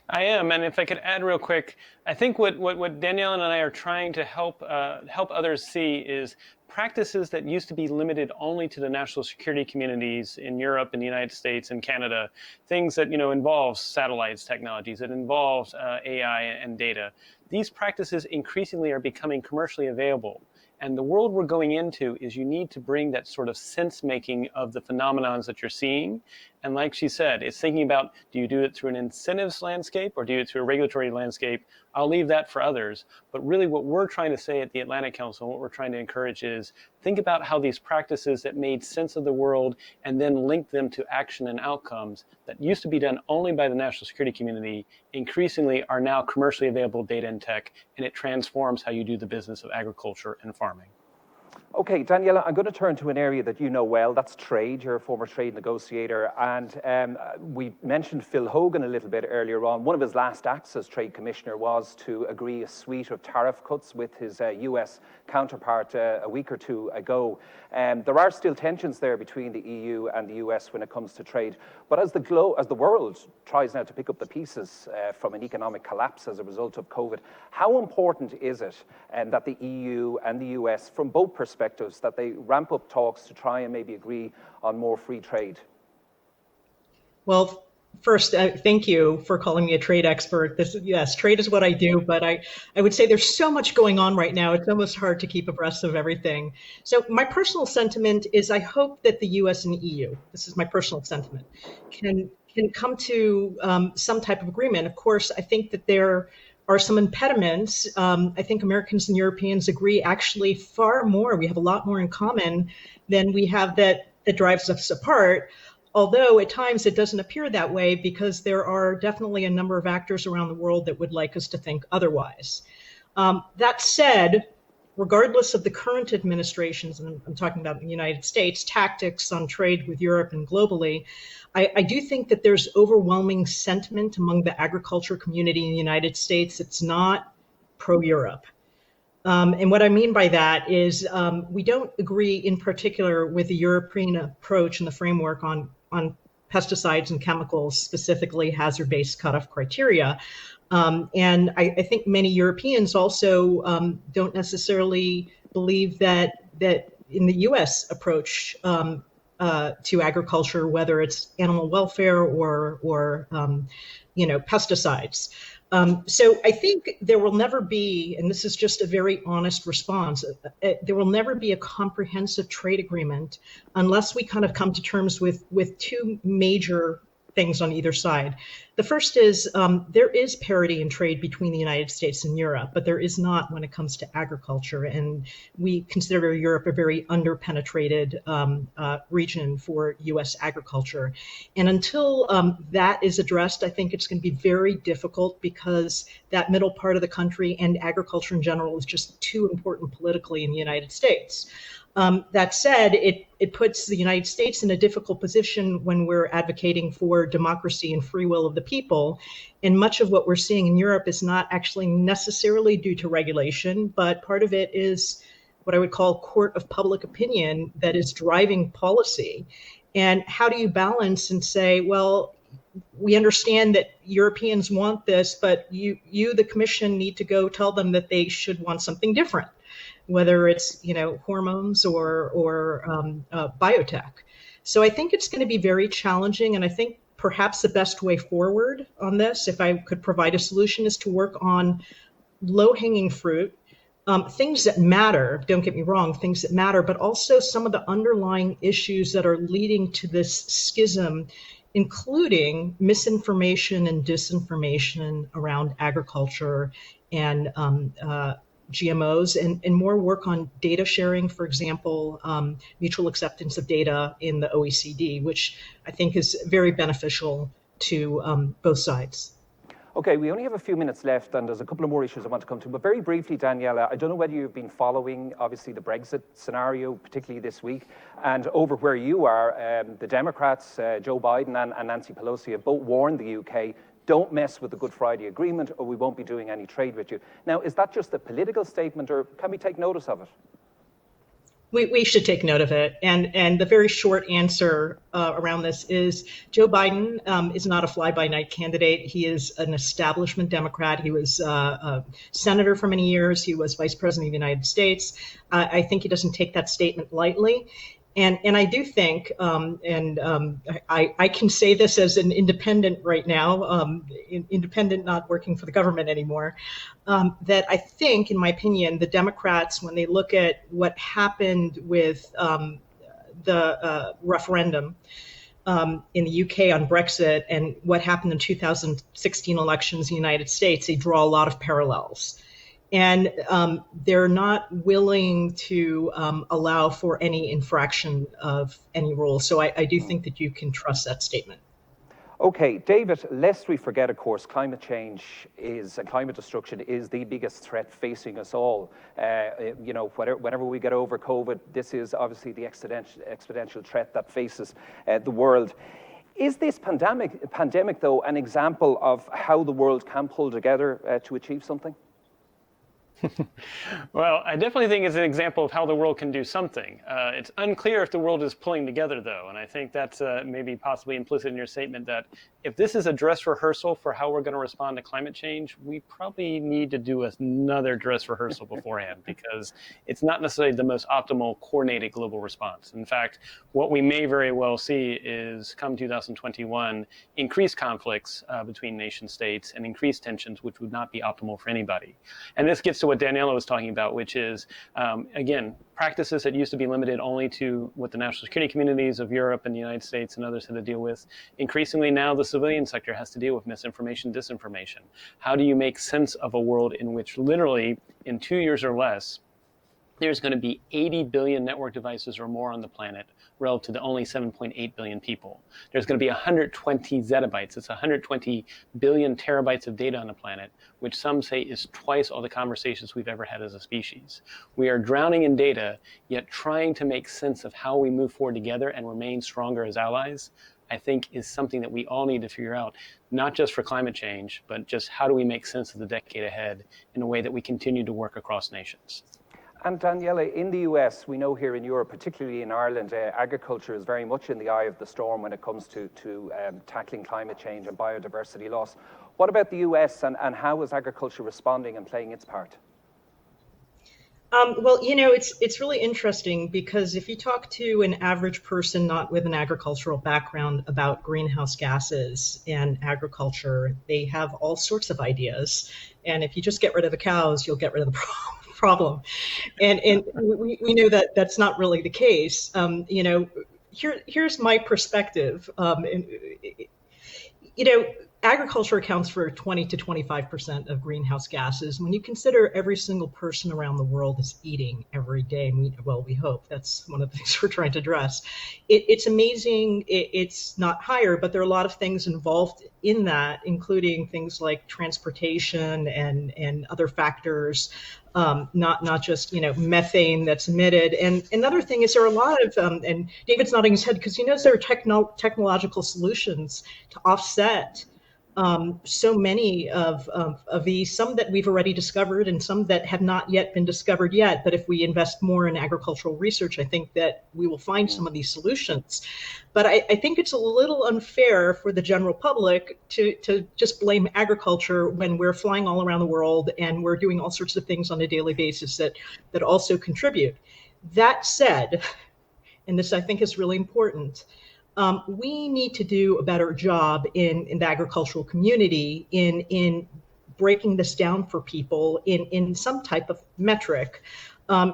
I am, and if I could add real quick, I think what Danielle and I are trying to help others see is practices that used to be limited only to the national security communities in Europe and the United States and Canada, things that involve satellites technologies, that involves AI and data. These practices increasingly are becoming commercially available. And the world we're going into is you need to bring that sort of sense making of the phenomenons that you're seeing. And like she said, it's thinking about, do you do it through an incentives landscape or do you do it through a regulatory landscape? I'll leave that for others. But really what we're trying to say at the Atlantic Council, and what we're trying to encourage is think about how these practices that made sense of the world and then link them to action and outcomes that used to be done only by the national security community increasingly are now commercially available data and tech, and it transforms how you do the business of agriculture and farming. Okay, Daniela, I'm going to turn to an area that you know well. That's trade. You're a former trade negotiator. And we mentioned Phil Hogan a little bit earlier on. One of his last acts as trade commissioner was to agree a suite of tariff cuts with his US counterpart a week or two ago. There are still tensions there between the EU and the US when it comes to trade. But as the world tries now to pick up the pieces from an economic collapse as a result of COVID, how important is it that the EU and the US, from both perspectives, that they ramp up talks to try and maybe agree on more free trade? Well, first, thank you for calling me a trade expert. Yes, trade is what I do, but I would say there's so much going on right now, it's almost hard to keep abreast of everything. So my personal sentiment is I hope that the US and the EU, this is my personal sentiment, can come to some type of agreement. Of course, I think that there are some impediments. I think Americans and Europeans agree actually far more. We have a lot more in common than we have that drives us apart. Although at times it doesn't appear that way because there are definitely a number of actors around the world that would like us to think otherwise. That said, regardless of the current administrations, and I'm talking about the United States, tactics on trade with Europe and globally, I do think that there's overwhelming sentiment among the agriculture community in the United States. It's not pro-Europe. And what I mean by that is we don't agree in particular with the European approach and the framework on pesticides and chemicals, specifically hazard-based cutoff criteria. And I think many Europeans also don't necessarily believe that in the U.S. approach to agriculture, whether it's animal welfare or pesticides. So I think there will never be, and this is just a very honest response, there will never be a comprehensive trade agreement unless we kind of come to terms with two major things on either side. The first is there is parity in trade between the United States and Europe, but there is not when it comes to agriculture. And we consider Europe a very underpenetrated region for U.S. agriculture. And until that is addressed, I think it's going to be very difficult because that middle part of the country and agriculture in general is just too important politically in the United States. That said, it puts the United States in a difficult position when we're advocating for democracy and free will of the people. And much of what we're seeing in Europe is not actually necessarily due to regulation, but part of it is what I would call court of public opinion that is driving policy. And how do you balance and say, well, we understand that Europeans want this, but you, the Commission, need to go tell them that they should want something different, whether it's hormones or biotech. So I think it's going to be very challenging, and I think perhaps the best way forward on this, if I could provide a solution, is to work on low-hanging fruit, things that matter. Don't get me wrong, things that matter, but also some of the underlying issues that are leading to this schism, including misinformation and disinformation around agriculture and GMOs, and more work on data sharing, for example, mutual acceptance of data in the OECD, which I think is very beneficial to both sides. Okay, we only have a few minutes left, and there's a couple of more issues I want to come to. But very briefly, Daniela, I don't know whether you've been following, obviously, the Brexit scenario, particularly this week. And over where you are, the Democrats, Joe Biden and Nancy Pelosi, have both warned the UK, don't mess with the Good Friday Agreement or we won't be doing any trade with you. Now, is that just a political statement or can we take notice of it? We should take note of it. And the very short answer around this is Joe Biden is not a fly-by-night candidate. He is an establishment Democrat. He was a senator for many years. He was vice president of the United States. I think he doesn't take that statement lightly. And I do think, I can say this as an independent right now, independent, not working for the government anymore, that I think, in my opinion, the Democrats, when they look at what happened with the referendum in the UK on Brexit and what happened in 2016 elections in the United States, they draw a lot of parallels. And they're not willing to allow for any infraction of any rule. So I do think that you can trust that statement. Okay, David, lest we forget, of course, climate change and climate destruction is the biggest threat facing us all. Whenever we get over COVID, this is obviously the exponential threat that faces the world. Is this pandemic, though, an example of how the world can pull together to achieve something? Well, I definitely think it's an example of how the world can do something. It's unclear if the world is pulling together, though, and I think that's maybe possibly implicit in your statement that if this is a dress rehearsal for how we're going to respond to climate change, we probably need to do another dress rehearsal beforehand because it's not necessarily the most optimal coordinated global response. In fact, what we may very well see is come 2021, increased conflicts between nation states and increased tensions, which would not be optimal for anybody. And this gets to what Daniela was talking about, which is, again, practices that used to be limited only to what the national security communities of Europe and the United States and others had to deal with. Increasingly now the civilian sector has to deal with misinformation, disinformation. How do you make sense of a world in which literally in 2 years or less, there's going to be 80 billion network devices or more on the planet relative to only 7.8 billion people. There's going to be 120 zettabytes. It's 120 billion terabytes of data on the planet, which some say is twice all the conversations we've ever had as a species. We are drowning in data, yet trying to make sense of how we move forward together and remain stronger as allies, I think is something that we all need to figure out, not just for climate change, but just how do we make sense of the decade ahead in a way that we continue to work across nations. And Daniela, in the US, we know here in Europe, particularly in Ireland, agriculture is very much in the eye of the storm when it comes to tackling climate change and biodiversity loss. What about the US and how is agriculture responding and playing its part? Well, it's really interesting because if you talk to an average person not with an agricultural background about greenhouse gases and agriculture, they have all sorts of ideas. And if you just get rid of the cows, you'll get rid of the problem. And we know that that's not really the case. Here's my perspective. Agriculture accounts for 20 to 25% of greenhouse gases. When you consider every single person around the world is eating every day, we hope that's one of the things we're trying to address. It's amazing. It's not higher, but there are a lot of things involved in that, including things like transportation and other factors. Not just methane that's emitted. And another thing is there are a lot of and David's nodding his head because he knows there are technological solutions to offset so many of these, some that we've already discovered and some that have not yet been discovered yet. But if we invest more in agricultural research, I think that we will find some of these solutions. But I think it's a little unfair for the general public to just blame agriculture when we're flying all around the world and we're doing all sorts of things on a daily basis that also contribute. That said, and this I think is really important, we need to do a better job in the agricultural community in breaking this down for people in some type of metric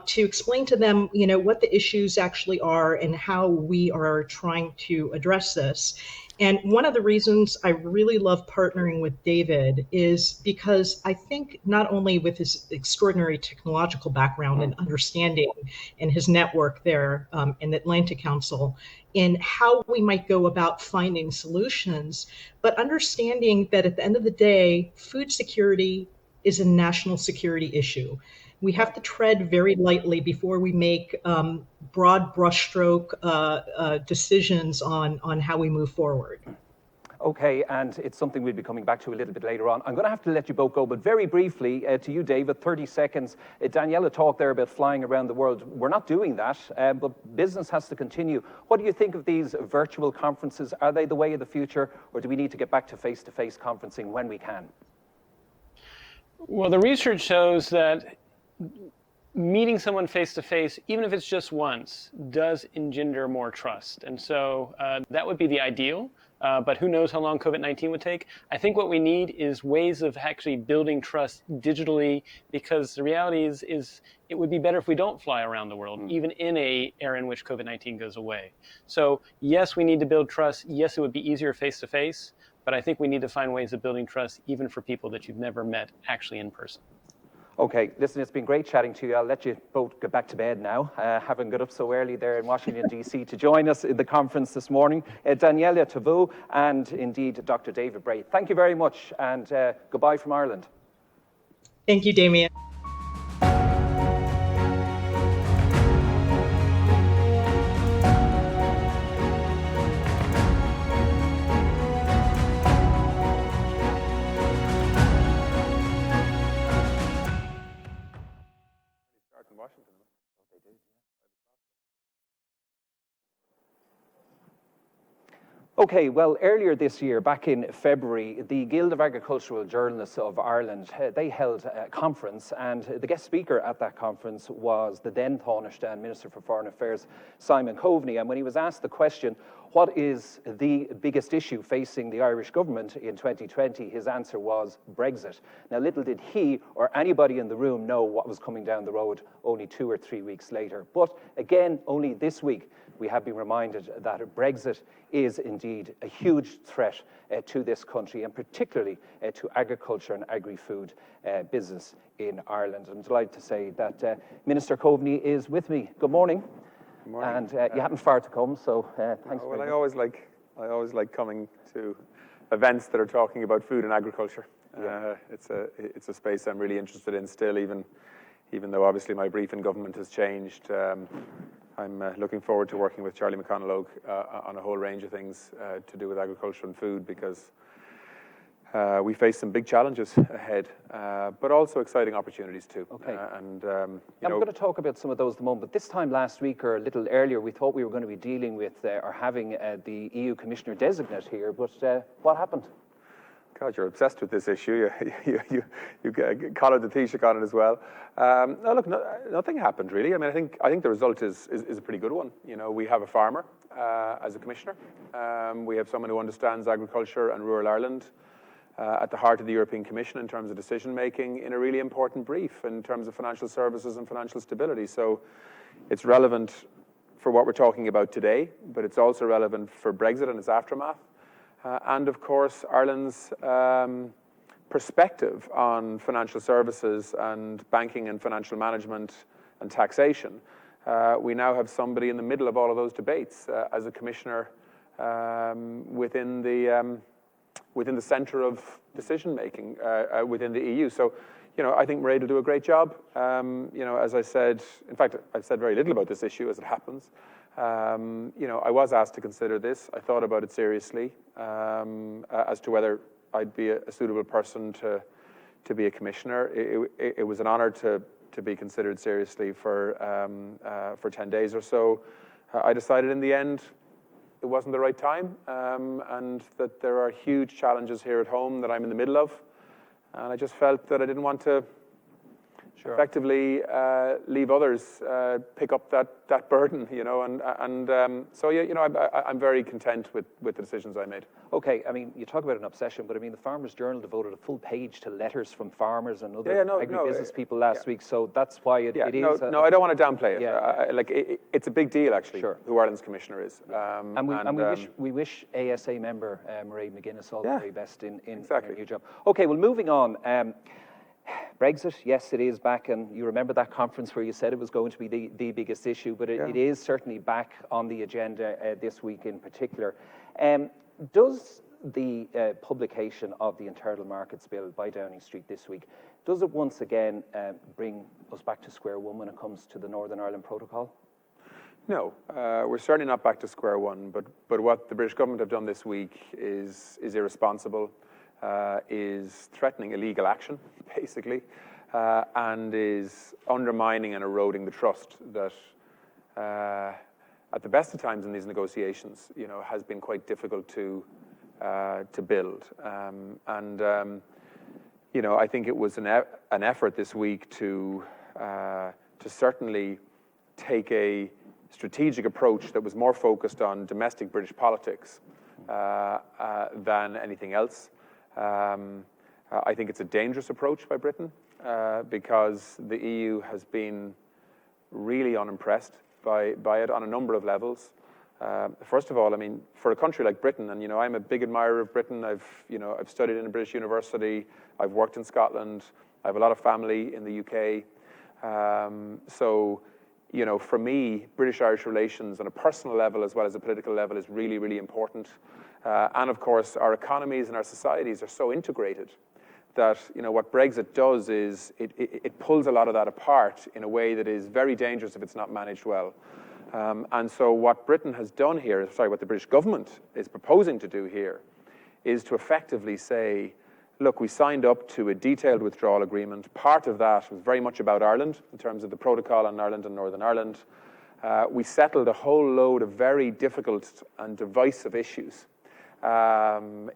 to explain to them, what the issues actually are and how we are trying to address this. And one of the reasons I really love partnering with David is because I think not only with his extraordinary technological background and understanding and his network there in the Atlantic Council in how we might go about finding solutions, but understanding that at the end of the day, food security is a national security issue. We have to tread very lightly before we make broad brushstroke decisions on how we move forward. Okay, and it's something we'll be coming back to a little bit later on. I'm going to have to let you both go, but very briefly to you, David, 30 seconds. Daniela talked there about flying around the world. We're not doing that, but business has to continue. What do you think of these virtual conferences? Are they the way of the future, or do we need to get back to face-to-face conferencing when we can? Well, the research shows that meeting someone face-to-face, even if it's just once, does engender more trust. And so that would be the ideal, but who knows how long COVID-19 would take. I think what we need is ways of actually building trust digitally, because the reality is it would be better if we don't fly around the world, even in an era in which COVID-19 goes away. So yes, we need to build trust. Yes, it would be easier face-to-face, but I think we need to find ways of building trust even for people that you've never met actually in person. Okay, listen, it's been great chatting to you. I'll let you both get back to bed now, having got up so early there in Washington, D.C. to join us in the conference this morning. Daniela Tavou and indeed Dr. David Bray. Thank you very much and goodbye from Ireland. Thank you, Damien. Okay, well, earlier this year, back in February, the Guild of Agricultural Journalists of Ireland, they held a conference, and the guest speaker at that conference was the then Taoiseach and Minister for Foreign Affairs, Simon Coveney. And when he was asked the question, what is the biggest issue facing the Irish government in 2020, his answer was Brexit. Now, little did he or anybody in the room know what was coming down the road only 2 or 3 weeks later. But again, only this week, we have been reminded that Brexit is indeed a huge threat to this country, and particularly to agriculture and agri-food business in Ireland. I'm delighted to say that Minister Coveney is with me. Good morning. Good morning. And you haven't far to come, so thanks. Well, I always like coming to events that are talking about food and agriculture. Yeah. It's a space I'm really interested in still, even though obviously my brief in government has changed. I'm looking forward to working with Charlie McConalogue on a whole range of things to do with agriculture and food, because we face some big challenges ahead, but also exciting opportunities too. Okay. I'm going to talk about some of those at the moment, but this time last week or a little earlier, we thought we were going to be dealing with or having the EU Commissioner Designate here, but what happened? God, you're obsessed with this issue. You collared the Taoiseach on it as well. No, look, nothing happened really. I mean, I think the result is a pretty good one. You know, we have a farmer as a commissioner. We have someone who understands agriculture and rural Ireland at the heart of the European Commission in terms of decision making in a really important brief in terms of financial services and financial stability. So it's relevant for what we're talking about today, but it's also relevant for Brexit and its aftermath. And of course, Ireland's perspective on financial services and banking and financial management and taxation. We now have somebody in the middle of all of those debates as a commissioner within the centre of decision making within the EU. So, you know, I think Mairead will do a great job. You know, as I said, in fact, I've said very little about this issue as it happens. You know, I was asked to consider this. I thought about it seriously as to whether I'd be a suitable person to be a commissioner. It was an honour to be considered seriously for 10 days or so. I decided in the end it wasn't the right time, and that there are huge challenges here at home that I'm in the middle of, and I just felt that I didn't want to effectively leave others pick up that burden, you know, and so yeah, you know, I'm very content with the decisions I made. Okay, I mean, you talk about an obsession, but I mean, the Farmers Journal devoted a full page to letters from farmers and other agribusiness people last week, so that's why it is. No, I don't want to downplay it. Yeah. It's a big deal, actually, sure. who Ireland's commissioner is. We wish ASA member Mairead McGuinness all the very best in exactly. her new job. Okay, well, moving on. Brexit, yes, it is back, and you remember that conference where you said it was going to be the biggest issue, but it is certainly back on the agenda this week in particular. Does the publication of the Internal Markets Bill by Downing Street this week, does it once again bring us back to square one when it comes to the Northern Ireland Protocol? No, we're certainly not back to square one, but what the British government have done this week is irresponsible. Is threatening illegal action, basically, and is undermining and eroding the trust that, at the best of times in these negotiations, you know, has been quite difficult to build. You know, I think it was an effort this week to certainly take a strategic approach that was more focused on domestic British politics than anything else. I think it's a dangerous approach by Britain because the EU has been really unimpressed by it on a number of levels. First of all, I mean, for a country like Britain, and you know, I'm a big admirer of Britain. I've studied in a British university. I've worked in Scotland. I have a lot of family in the UK. So, you know, for me, British-Irish relations on a personal level as well as a political level is really, really important. And of course, our economies and our societies are so integrated that, you know, what Brexit does is it pulls a lot of that apart in a way that is very dangerous if it's not managed well. And so what Britain has done here, what the British government is proposing to do here, is to effectively say, look, we signed up to a detailed withdrawal agreement. Part of that was very much about Ireland, in terms of the protocol on Ireland and Northern Ireland. We settled a whole load of very difficult and divisive issues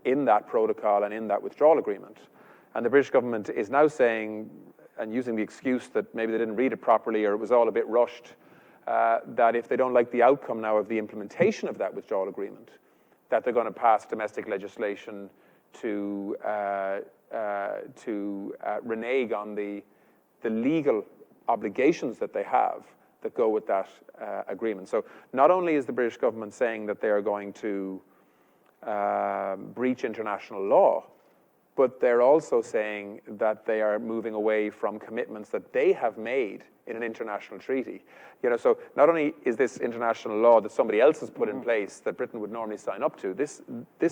in that protocol and in that withdrawal agreement. And the British government is now saying, and using the excuse that maybe they didn't read it properly or it was all a bit rushed, that if they don't like the outcome now of the implementation of that withdrawal agreement, that they're going to pass domestic legislation to renege on the legal obligations that they have that go with that agreement. So not only is the British government saying that they are going to breach international law, but they're also saying that they are moving away from commitments that they have made in an international treaty. So not only is this international law that somebody else has put in place that Britain would normally sign up to, this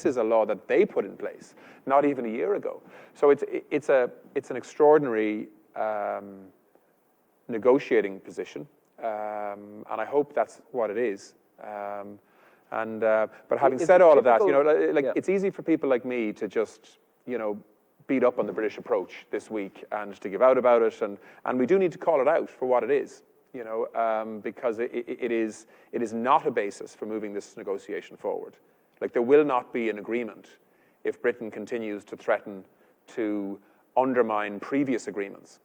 is a law that they put in place not even a year ago. So it's an extraordinary negotiating position, and I hope that's what it is. But having said all of that, it's easy for people like me to just beat up on the British approach this week and to give out about it, and we do need to call it out for what it is, because it is not a basis for moving this negotiation forward. There will not be an agreement if Britain continues to threaten to undermine previous agreements.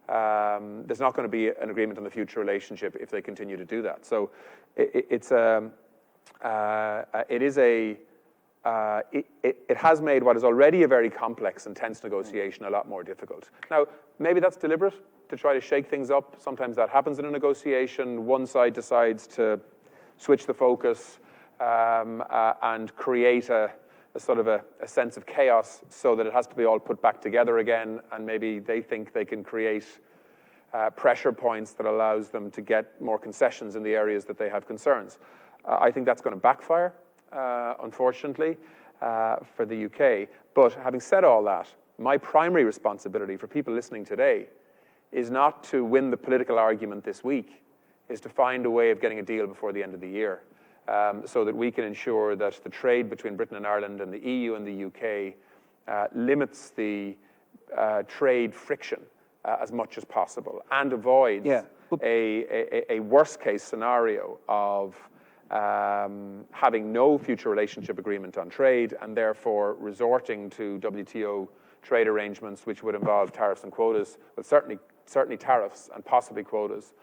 There's not going to be an agreement on the future relationship if they continue to do that. So it has made what is already a very complex and tense negotiation a lot more difficult. Now, maybe that's deliberate to try to shake things up. Sometimes that happens in a negotiation. One side decides to switch the focus and create a sort of a sense of chaos so that it has to be all put back together again, and maybe they think they can create pressure points that allows them to get more concessions in the areas that they have concerns. I think that's going to backfire, unfortunately, for the UK. But having said all that, my primary responsibility for people listening today is not to win the political argument this week, is to find a way of getting a deal before the end of the year, so that we can ensure that the trade between Britain and Ireland and the EU and the UK limits the trade friction as much as possible and avoids a worst-case scenario of having no future relationship agreement on trade and therefore resorting to WTO trade arrangements which would involve tariffs and quotas, but certainly tariffs and possibly quotas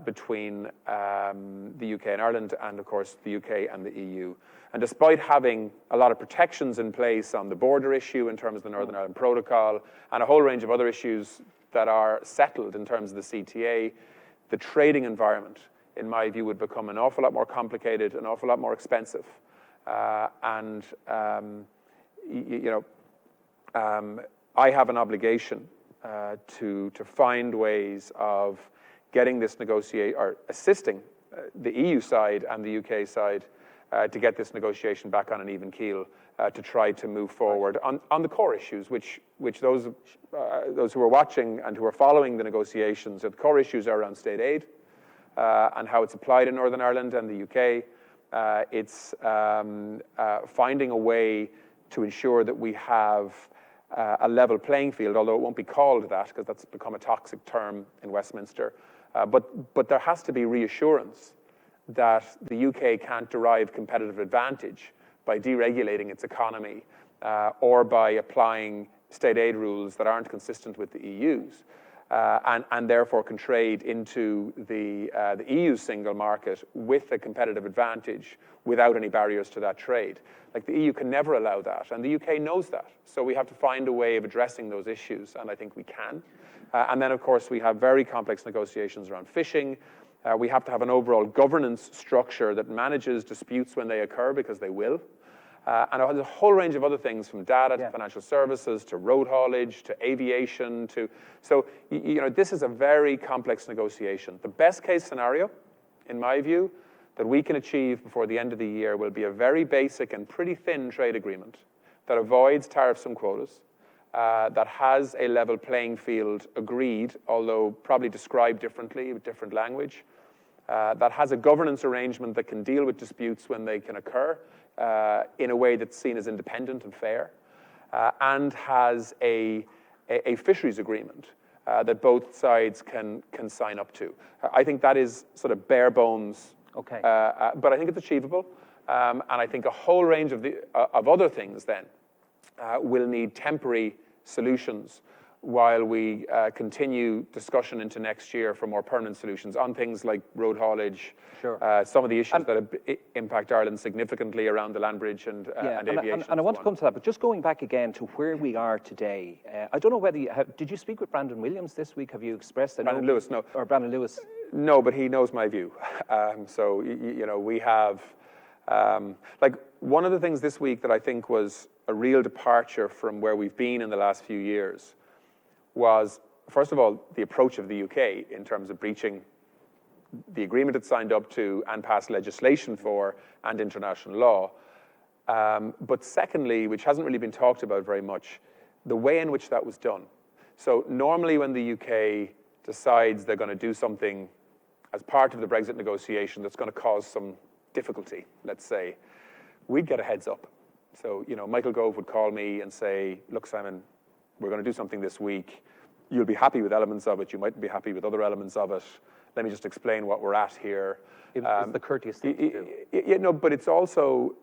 between the UK and Ireland and, of course, the UK and the EU. And despite having a lot of protections in place on the border issue in terms of the Northern Ireland Protocol and a whole range of other issues that are settled in terms of the CTA, the trading environment, in my view, would become an awful lot more complicated, an awful lot more expensive. I have an obligation to find ways of getting this or assisting the EU side and the UK side to get this negotiation back on an even keel, to try to move forward on the core issues, which those who are watching and who are following the negotiations, the core issues are around state aid and how it's applied in Northern Ireland and the UK. It's finding a way to ensure that we have a level playing field, although it won't be called that because that's become a toxic term in Westminster. But there has to be reassurance that the UK can't derive competitive advantage by deregulating its economy or by applying state aid rules that aren't consistent with the EU's, and therefore can trade into the EU's single market with a competitive advantage without any barriers to that trade. The EU can never allow that, and the UK knows that. So we have to find a way of addressing those issues, and I think we can. And then, of course, we have very complex negotiations around fishing. We have to have an overall governance structure that manages disputes when they occur, because they will. And there's a whole range of other things, from data to financial services to road haulage to aviation so this is a very complex negotiation. The best case scenario, in my view, that we can achieve before the end of the year will be a very basic and pretty thin trade agreement that avoids tariffs and quotas, that has a level playing field agreed, although probably described differently with different language, that has a governance arrangement that can deal with disputes when they can occur in a way that's seen as independent and fair, and has a fisheries agreement that both sides can sign up to. I think that is sort of bare bones, but I think it's achievable, and I think a whole range of other things then will need temporary solutions while we continue discussion into next year for more permanent solutions on things like road haulage, some of the issues that impact Ireland significantly around the land bridge and aviation. And I want to come to that, but just going back again to where we are today, I don't know whether did you speak with Brandon Williams this week? Have you expressed Brandon Lewis, no. Or Brandon Lewis? No, but he knows my view. So, we have, like, one of the things this week that I think was a real departure from where we've been in the last few years was, first of all, the approach of the UK in terms of breaching the agreement it signed up to and passed legislation for and international law. But secondly, which hasn't really been talked about very much, the way in which that was done. So normally when the UK decides they're going to do something as part of the Brexit negotiation that's going to cause some difficulty, let's say, we'd get a heads up. So, Michael Gove would call me and say, look, Simon, we're going to do something this week. You'll be happy with elements of it. You mightn't be happy with other elements of it. Let me just explain what we're at here. It's the courteous thing to do. But it also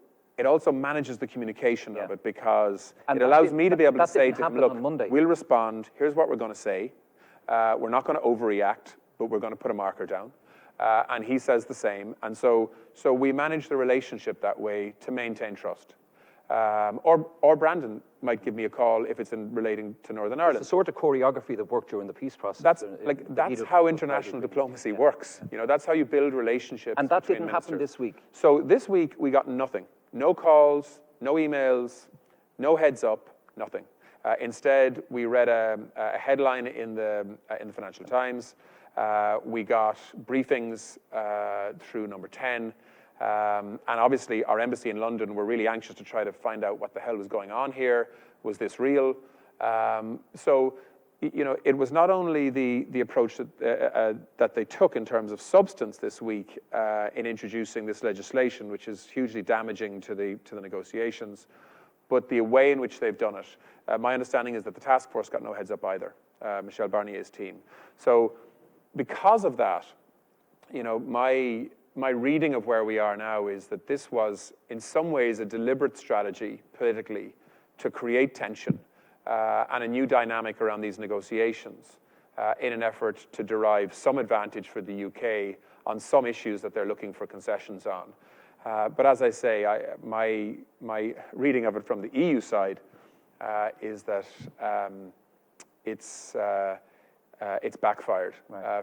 manages the communication of it, because it allows me to be able to say to him, look, we'll respond. Here's what we're going to say. We're not going to overreact, but we're going to put a marker down. And he says the same. And so we manage the relationship that way to maintain trust. Or Brandon might give me a call if it's relating to Northern Ireland. It's the sort of choreography that worked during the peace process. That's how international diplomacy works. That's how you build relationships. And that didn't happen this week. So this week we got nothing. No calls, no emails, no heads up, nothing. Instead, we read a headline in the Financial Times. We got briefings through Number 10. And obviously, our embassy in London were really anxious to try to find out what the hell was going on here. Was this real? So, it was not only the approach that they took in terms of substance this week in introducing this legislation, which is hugely damaging to the negotiations, but the way in which they've done it. My understanding is that the task force got no heads up either, Michel Barnier's team. So, because of that, my reading of where we are now is that this was, in some ways, a deliberate strategy politically to create tension and a new dynamic around these negotiations in an effort to derive some advantage for the UK on some issues that they're looking for concessions on. But as I say, my reading of it from the EU side is that it's backfired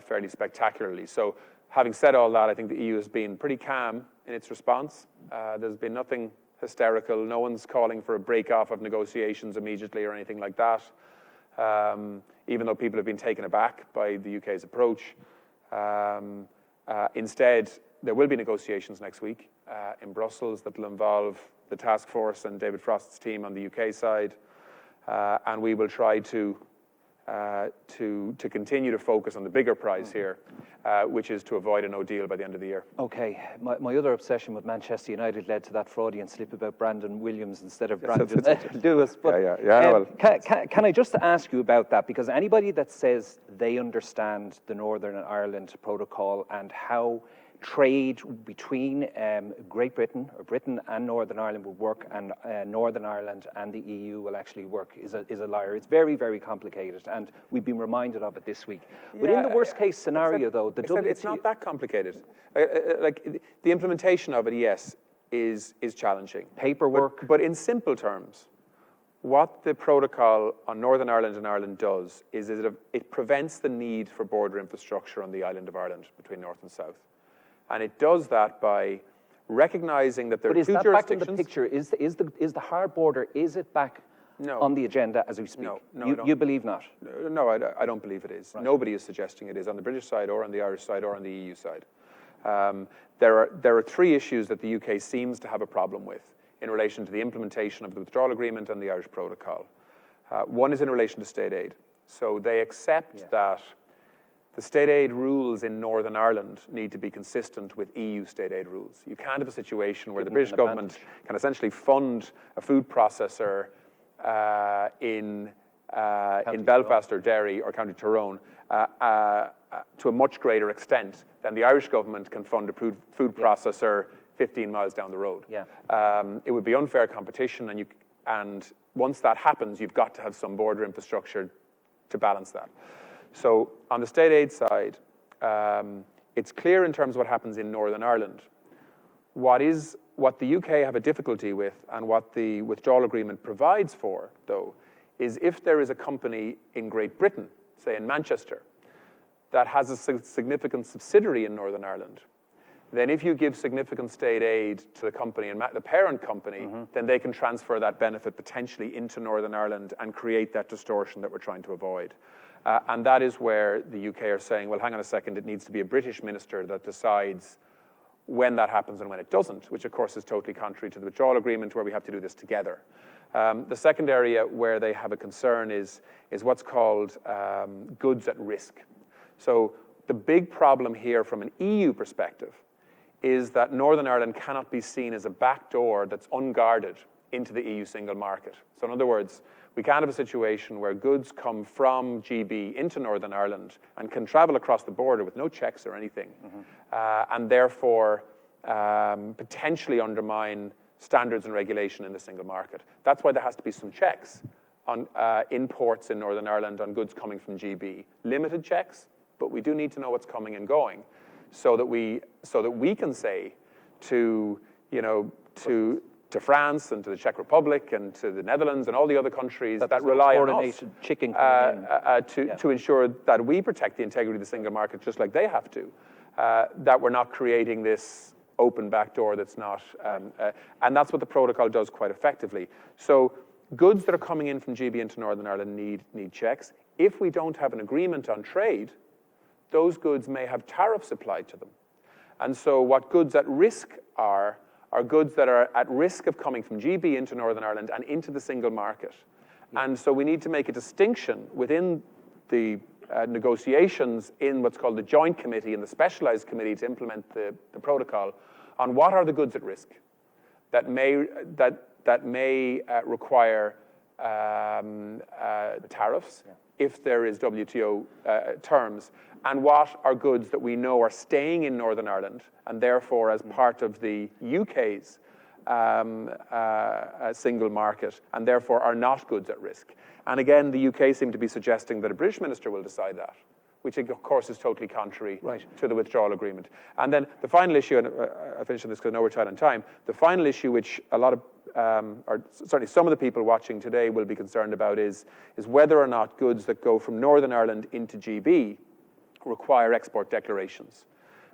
fairly spectacularly. So, having said all that, I think the EU has been pretty calm in its response. There's been nothing hysterical. No one's calling for a break-off of negotiations immediately or anything like that, even though people have been taken aback by the UK's approach. Instead, there will be negotiations next week in Brussels that will involve the task force and David Frost's team on the UK side, and we will try to continue to focus on the bigger prize here, which is to avoid a no deal by the end of the year. Okay, my other obsession with Manchester United led to that Freudian slip about Brandon Williams instead of Brandon Lewis. But well. Can I just ask you about that? Because anybody that says they understand the Northern Ireland Protocol and how trade between Great Britain, or Britain and Northern Ireland will work, and Northern Ireland and the EU will actually work is a liar. It's very, very complicated, and we've been reminded of it this week. But in the worst case scenario, though, it's not that complicated. Like the implementation of it, yes, is challenging. Paperwork. But in simple terms, what the protocol on Northern Ireland and Ireland does is it prevents the need for border infrastructure on the island of Ireland between North and South. And it does that by recognizing that there are two jurisdictions. But is that back in the picture? Is the hard border, is it back on the agenda as we speak? No. You believe not? No, I don't believe it is. Right. Nobody is suggesting it is on the British side or on the Irish side or on the EU side. There are three issues that the UK seems to have a problem with in relation to the implementation of the withdrawal agreement and the Irish protocol. One is in relation to state aid. So they accept that the state aid rules in Northern Ireland need to be consistent with EU state aid rules. You can't have a situation where the British government can essentially fund a food processor in Belfast or Derry or County Tyrone to a much greater extent than the Irish government can fund a food processor 15 miles down the road. It would be unfair competition, and once that happens, you've got to have some border infrastructure to balance that. So on the state aid side, it's clear in terms of what happens in Northern Ireland. What the UK have a difficulty with, and what the withdrawal agreement provides for, though, is if there is a company in Great Britain, say in Manchester, that has a significant subsidiary in Northern Ireland, then if you give significant state aid to the company and the parent company, then they can transfer that benefit potentially into Northern Ireland and create that distortion that we're trying to avoid. And that is where the UK are saying, well, hang on a second, it needs to be a British minister that decides when that happens and when it doesn't, which of course is totally contrary to the withdrawal agreement, where we have to do this together. The second area where they have a concern is what's called goods at risk. So the big problem here from an EU perspective is that Northern Ireland cannot be seen as a backdoor that's unguarded into the EU single market. So in other words, we can't have a situation where goods come from GB into Northern Ireland and can travel across the border with no checks or anything, and therefore potentially undermine standards and regulation in the single market. That's why there has to be some checks on imports in Northern Ireland on goods coming from GB. Limited checks, but we do need to know what's coming and going, so that we can say to France and to the Czech Republic and to the Netherlands and all the other countries that rely on us chicken to ensure that we protect the integrity of the single market just like they have to, that we're not creating this open backdoor that's not, and that's what the protocol does quite effectively. So goods that are coming in from GB into Northern Ireland need checks. If we don't have an agreement on trade, those goods may have tariffs applied to them. And so what goods at risk are goods that are at risk of coming from GB into Northern Ireland and into the single market. And so we need to make a distinction within the negotiations in what's called the joint committee and the specialized committee to implement the protocol on what are the goods at risk that may require tariffs if there is WTO terms, and what are goods that we know are staying in Northern Ireland and therefore as part of the UK's single market and therefore are not goods at risk. And again, the UK seem to be suggesting that a British minister will decide that, which of course is totally contrary to the withdrawal agreement. And then the final issue, and I'll finish on this because I know we're tight on time, the final issue which a lot of, or certainly some of the people watching today will be concerned about is whether or not goods that go from Northern Ireland into GB require export declarations.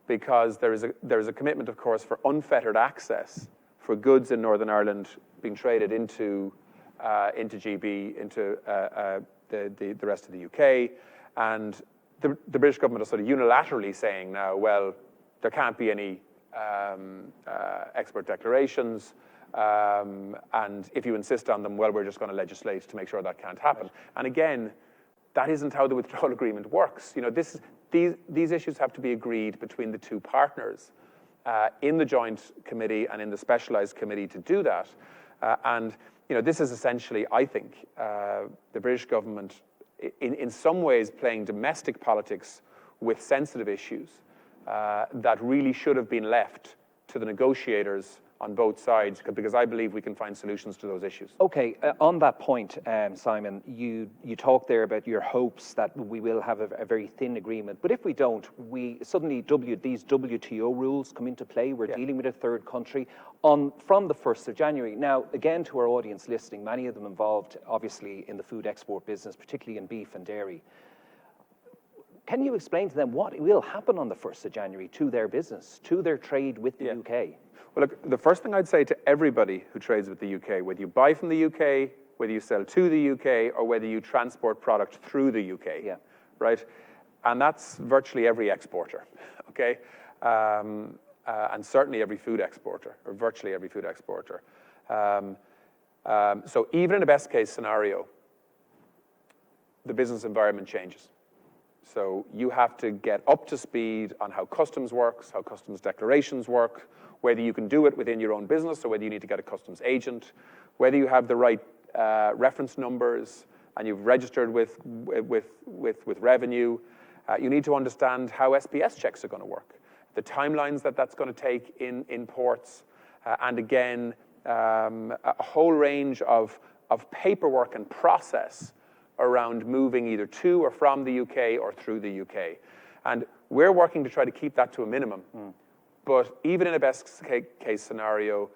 Because there is a commitment, of course, for unfettered access for goods in Northern Ireland being traded into GB, into the rest of the UK. And the British government is sort of unilaterally saying now, well, there can't be any export declarations, and if you insist on them, well, we're just going to legislate to make sure that can't happen. Right. And again, that isn't how the withdrawal agreement works. You know, these issues have to be agreed between the two partners in the joint committee and in the specialized committee to do that. And you know, this is essentially, I think, the British government in some ways playing domestic politics with sensitive issues that really should have been left to the negotiators on both sides, because I believe we can find solutions to those issues. Okay, on that point, Simon, you talked there about your hopes that we will have a very thin agreement, but if we don't, suddenly these WTO rules come into play. We're dealing with a third country from the 1st of January. Now, again, to our audience listening, many of them involved, obviously, in the food export business, particularly in beef and dairy. Can you explain to them what will happen on the 1st of January to their business, to their trade with the UK? Well, look, the first thing I'd say to everybody who trades with the UK, whether you buy from the UK, whether you sell to the UK, or whether you transport product through the UK, right? And that's virtually every exporter, okay? And certainly every food exporter, or virtually every food exporter. So even in a best case scenario, the business environment changes. So you have to get up to speed on how customs works, how customs declarations work, whether you can do it within your own business or whether you need to get a customs agent, whether you have the right reference numbers and you've registered with revenue. You need to understand how SPS checks are going to work, the timelines that's going to take in ports, and again, a whole range of paperwork and process around moving either to or from the UK or through the UK. And we're working to try to keep that to a minimum. But even in a best case scenario,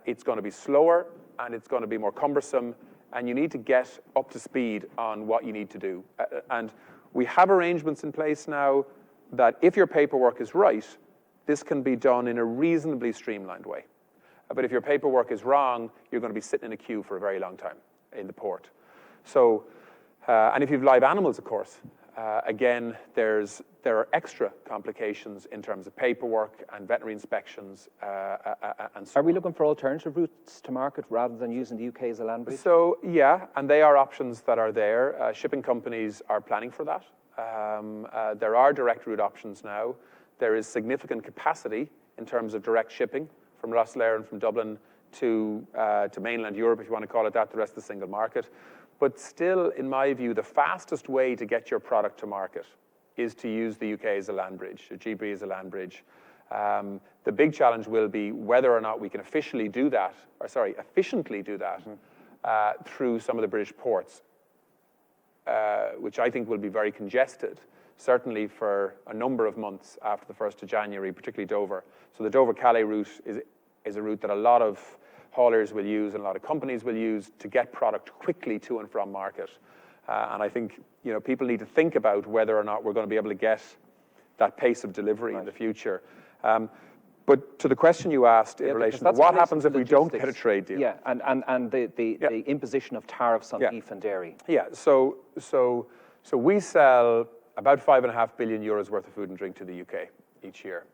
it's going to be slower and it's going to be more cumbersome, and you need to get up to speed on what you need to do. And we have arrangements in place now that if your paperwork is right, this can be done in a reasonably streamlined way. But if your paperwork is wrong, you're going to be sitting in a queue for a very long time in the port. So, and if you have live animals, of course, again, there are extra complications in terms of paperwork and veterinary inspections and so on. Are we looking for alternative routes to market rather than using the UK as a land bridge? So, yeah, and they are options that are there. Shipping companies are planning for that. There are direct route options now. There is significant capacity in terms of direct shipping from Rosslare and from Dublin to mainland Europe, if you want to call it that, the rest of the single market. But still, in my view, the fastest way to get your product to market is to use the UK as a land bridge, GB as a land bridge. The big challenge will be whether or not we can efficiently do that through some of the British ports, which I think will be very congested, certainly for a number of months after the 1st of January, particularly Dover. So the Dover-Calais route is a route that a lot of haulers will use and a lot of companies will use to get product quickly to and from market. And I think people need to think about whether or not we're going to be able to get that pace of delivery in the future. But to the question you asked in relation to what happens if we don't get a trade deal? Yeah, and the imposition of tariffs on beef and dairy. Yeah, so we sell about €5.5 billion worth of food and drink to the UK each year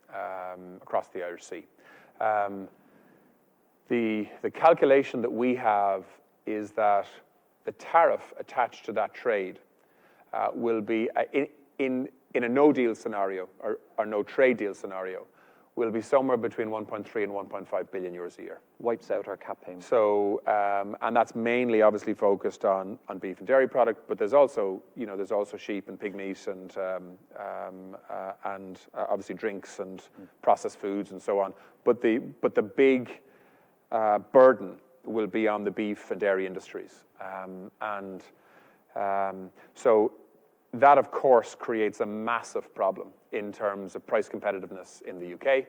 across the Irish Sea. The calculation that we have is that the tariff attached to that trade will be, in a no-deal scenario or no trade deal scenario, will be somewhere between 1.3 and 1.5 billion euros a year. Wipes out our cap payment. So, and that's mainly obviously focused on beef and dairy product, but there's also sheep and pig meat and obviously drinks and processed foods and so on. But the big burden will be on the beef and dairy industries. So that, of course, creates a massive problem in terms of price competitiveness in the UK.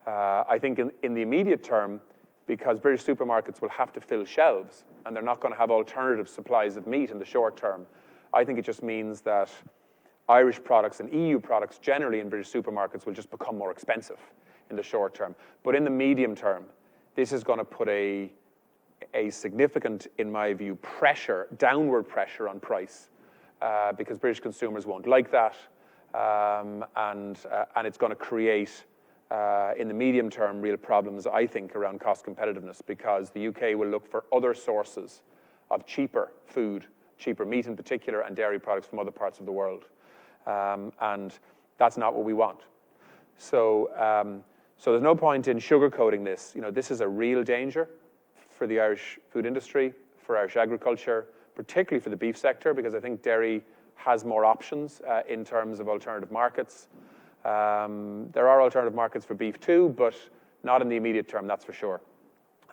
I think in the immediate term, because British supermarkets will have to fill shelves and they're not going to have alternative supplies of meat in the short term, I think it just means that Irish products and EU products generally in British supermarkets will just become more expensive in the short term. But in the medium term, this is going to put a significant, in my view, downward pressure on price because British consumers won't like that. And it's going to create, in the medium term, real problems, I think, around cost competitiveness because the UK will look for other sources of cheaper food, cheaper meat in particular, and dairy products from other parts of the world. And that's not what we want. So there's no point in sugarcoating this. This is a real danger for the Irish food industry, for Irish agriculture, particularly for the beef sector, because I think dairy has more options in terms of alternative markets. There are alternative markets for beef too, but not in the immediate term, that's for sure.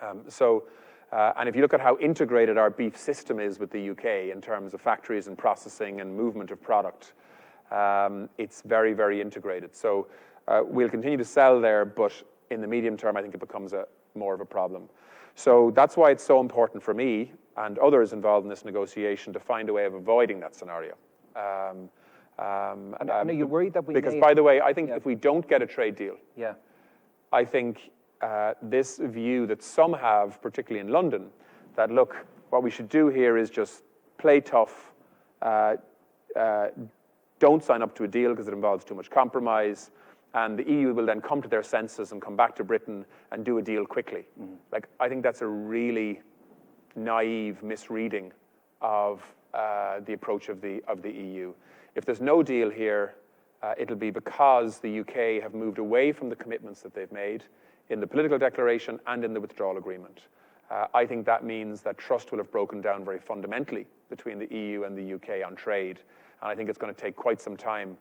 And if you look at how integrated our beef system is with the UK in terms of factories and processing and movement of product, it's very, very integrated. So we'll continue to sell there, but in the medium term, I think it becomes more of a problem. So that's why it's so important for me and others involved in this negotiation to find a way of avoiding that scenario. And are you worried that we Because, by the way, I think if we don't get a trade deal, I think this view that some have, particularly in London, that, look, what we should do here is just play tough, don't sign up to a deal because it involves too much compromise, and the EU will then come to their senses and come back to Britain and do a deal quickly. I think that's a really naive misreading of the approach of the EU. If there's no deal here, it'll be because the UK have moved away from the commitments that they've made in the political declaration and in the withdrawal agreement. I think that means that trust will have broken down very fundamentally between the EU and the UK on trade, and I think it's going to take quite some time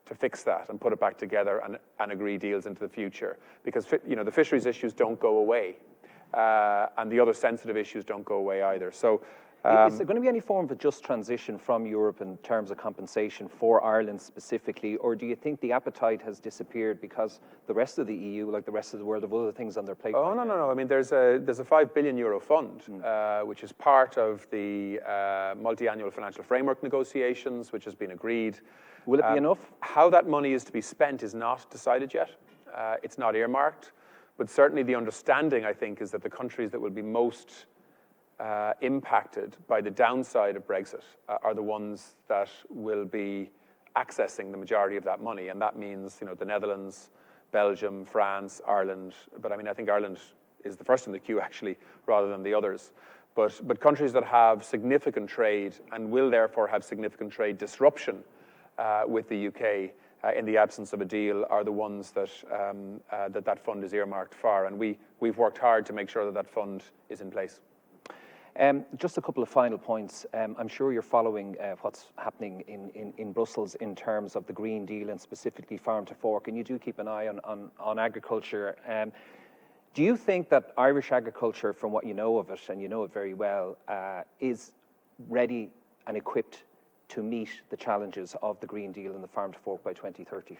to fix that and put it back together and agree deals into the future, because the fisheries issues don't go away, and the other sensitive issues don't go away either. So Is there going to be any form of a just transition from Europe in terms of compensation for Ireland specifically, or do you think the appetite has disappeared because the rest of the EU, like the rest of the world, have other things on their plate? Oh, no. I mean, there's a €5 billion fund, which is part of the multi-annual financial framework negotiations, which has been agreed. Will it be enough? How that money is to be spent is not decided yet. It's not earmarked, but certainly the understanding, I think, is that the countries that will be most impacted by the downside of Brexit are the ones that will be accessing the majority of that money, and that means, the Netherlands, Belgium, France, Ireland. But I mean, I think Ireland is the first in the queue, actually, rather than the others. But countries that have significant trade and will therefore have significant trade disruption with the UK in the absence of a deal are the ones that that fund is earmarked for, and we've worked hard to make sure that fund is in place. Just a couple of final points. I'm sure you're following what's happening in Brussels in terms of the Green Deal and specifically farm to fork, and you do keep an eye on agriculture. Do you think that Irish agriculture, from what you know of it, and you know it very well, is ready and equipped to meet the challenges of the Green Deal and the farm to fork by 2030?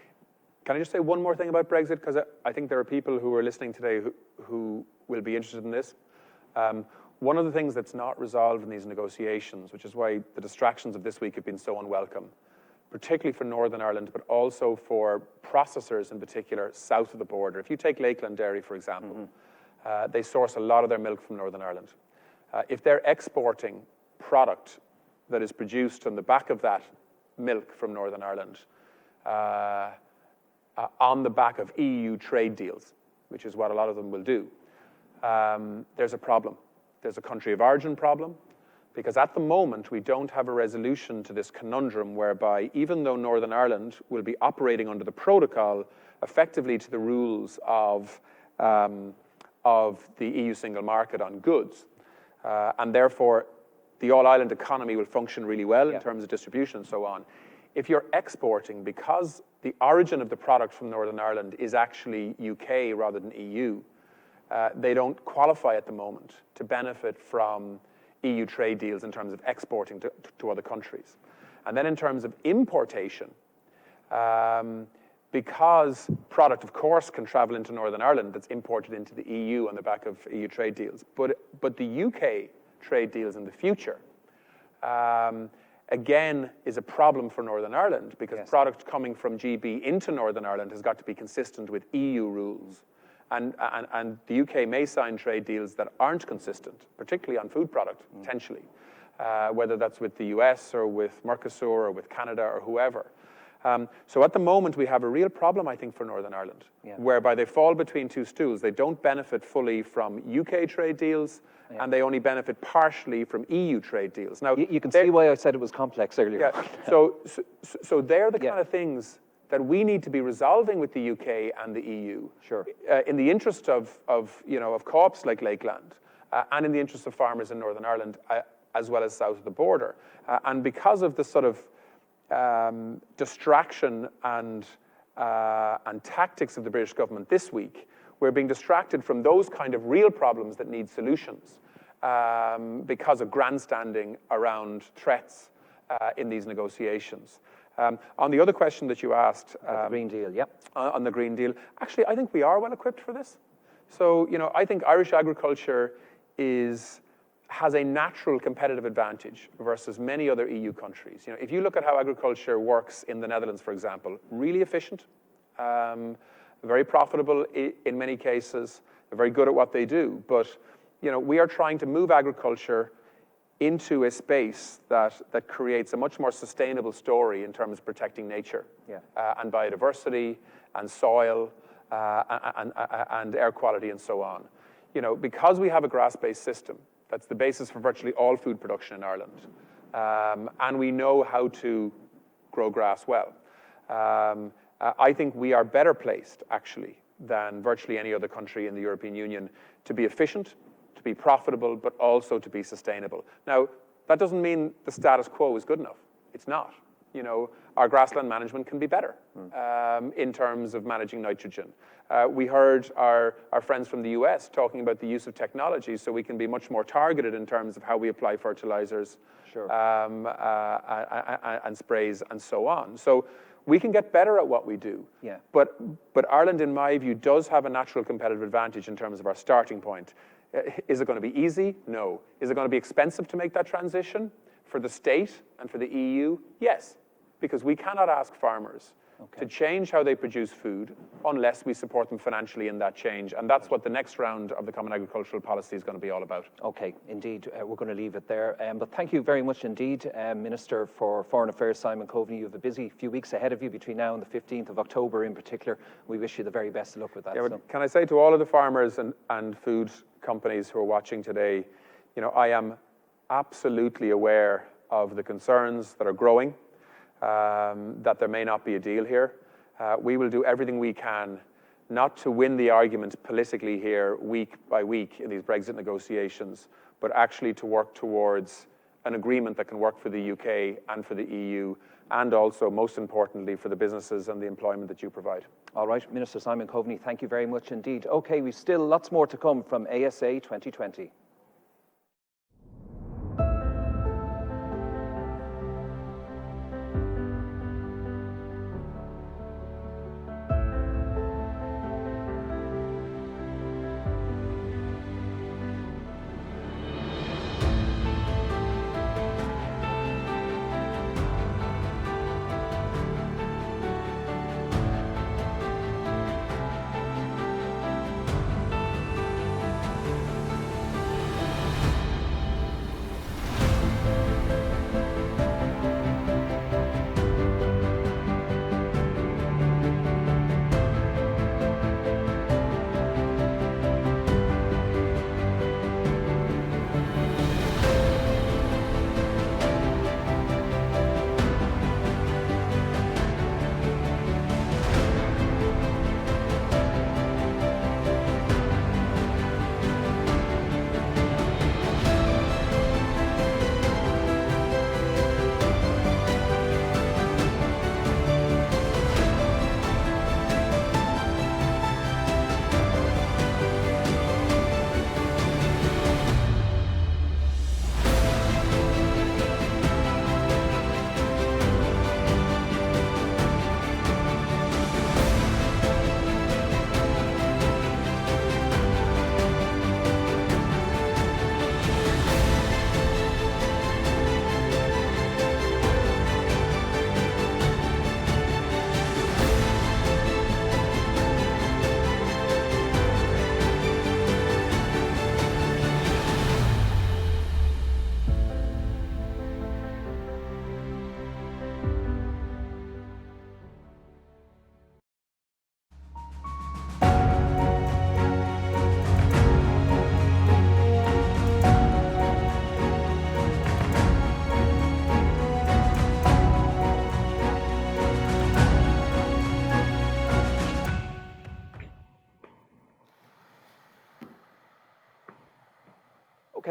Can I just say one more thing about Brexit? Because I think there are people who are listening today who will be interested in this. One of the things that's not resolved in these negotiations, which is why the distractions of this week have been so unwelcome, particularly for Northern Ireland, but also for processors in particular south of the border. If you take Lakeland Dairy, for example, they source a lot of their milk from Northern Ireland. If they're exporting product that is produced on the back of that milk from Northern Ireland on the back of EU trade deals, which is what a lot of them will do, there's a problem. There's a country of origin problem, because at the moment we don't have a resolution to this conundrum whereby even though Northern Ireland will be operating under the protocol effectively to the rules of the EU single market on goods, and therefore the all-island economy will function really well in terms of distribution and so on. If you're exporting, because the origin of the product from Northern Ireland is actually UK rather than EU, they don't qualify at the moment to benefit from EU trade deals in terms of exporting to other countries. And then in terms of importation, because product, of course, can travel into Northern Ireland that's imported into the EU on the back of EU trade deals, but the UK trade deals in the future, again, is a problem for Northern Ireland, because product coming from GB into Northern Ireland has got to be consistent with EU rules. And the UK may sign trade deals that aren't consistent, particularly on food product, potentially, whether that's with the US or with Mercosur or with Canada or whoever. So at the moment, we have a real problem, I think, for Northern Ireland, whereby they fall between two stools. They don't benefit fully from UK trade deals, and they only benefit partially from EU trade deals. Now, you can see why I said it was complex earlier. Yeah, so they're the kind of things that we need to be resolving with the UK and the EU, in the interest of co-ops like Lakeland, and in the interest of farmers in Northern Ireland, as well as south of the border. And because of the sort of distraction and tactics of the British government this week, we're being distracted from those kind of real problems that need solutions because of grandstanding around threats in these negotiations. On the other question that you asked, the Green Deal, on the Green Deal, actually, I think we are well equipped for this. So, I think Irish agriculture has a natural competitive advantage versus many other EU countries. If you look at how agriculture works in the Netherlands, for example, really efficient, very profitable in many cases, very good at what they do. But, we are trying to move agriculture into a space that creates a much more sustainable story in terms of protecting nature and biodiversity and soil and air quality and so on. Because we have a grass-based system, that's the basis for virtually all food production in Ireland, and we know how to grow grass well. I think we are better placed, actually, than virtually any other country in the European Union to be efficient, to be profitable, but also to be sustainable. Now, that doesn't mean the status quo is good enough. It's not. our grassland management can be better in terms of managing nitrogen. We heard our friends from the US talking about the use of technology so we can be much more targeted in terms of how we apply fertilizers and sprays and so on. So we can get better at what we do. Yeah. But Ireland, in my view, does have a natural competitive advantage in terms of our starting point. Is it going to be easy? No. Is it going to be expensive to make that transition? For the state and for the EU? Yes, because we cannot ask farmers to change how they produce food unless we support them financially in that change. And that's what the next round of the Common Agricultural Policy is going to be all about. Okay, indeed. We're going to leave it there. But thank you very much indeed, Minister for Foreign Affairs, Simon Coveney. You have a busy few weeks ahead of you between now and the 15th of October in particular. We wish you the very best of luck with that. Yeah, but can I say to all of the farmers and food companies who are watching today, I am absolutely aware of the concerns that are growing, that there may not be a deal here. We will do everything we can not to win the argument politically here week by week in these Brexit negotiations, but actually to work towards an agreement that can work for the UK and for the EU, and also, most importantly, for the businesses and the employment that you provide. All right, Minister Simon Coveney, thank you very much indeed. Okay, we've still lots more to come from ASA 2020.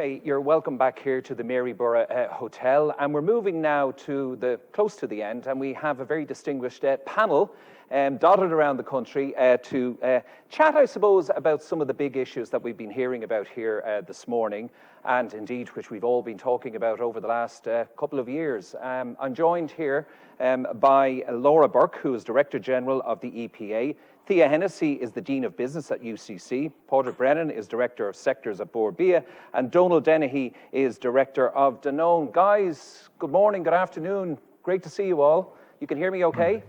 Okay, you're welcome back here to the Maryborough Hotel, and we're moving now to close to the end, and we have a very distinguished panel dotted around the country to chat, I suppose, about some of the big issues that we've been hearing about here this morning, and indeed which we've all been talking about over the last couple of years. I'm joined here by Laura Burke, who is Director General of the EPA. Thea Hennessy is the Dean of Business at UCC. Padraig Brennan is Director of Sectors at Bord Bia. And Donal Dennehy is Director of Danone. Guys, good morning, good afternoon. Great to see you all. You can hear me okay?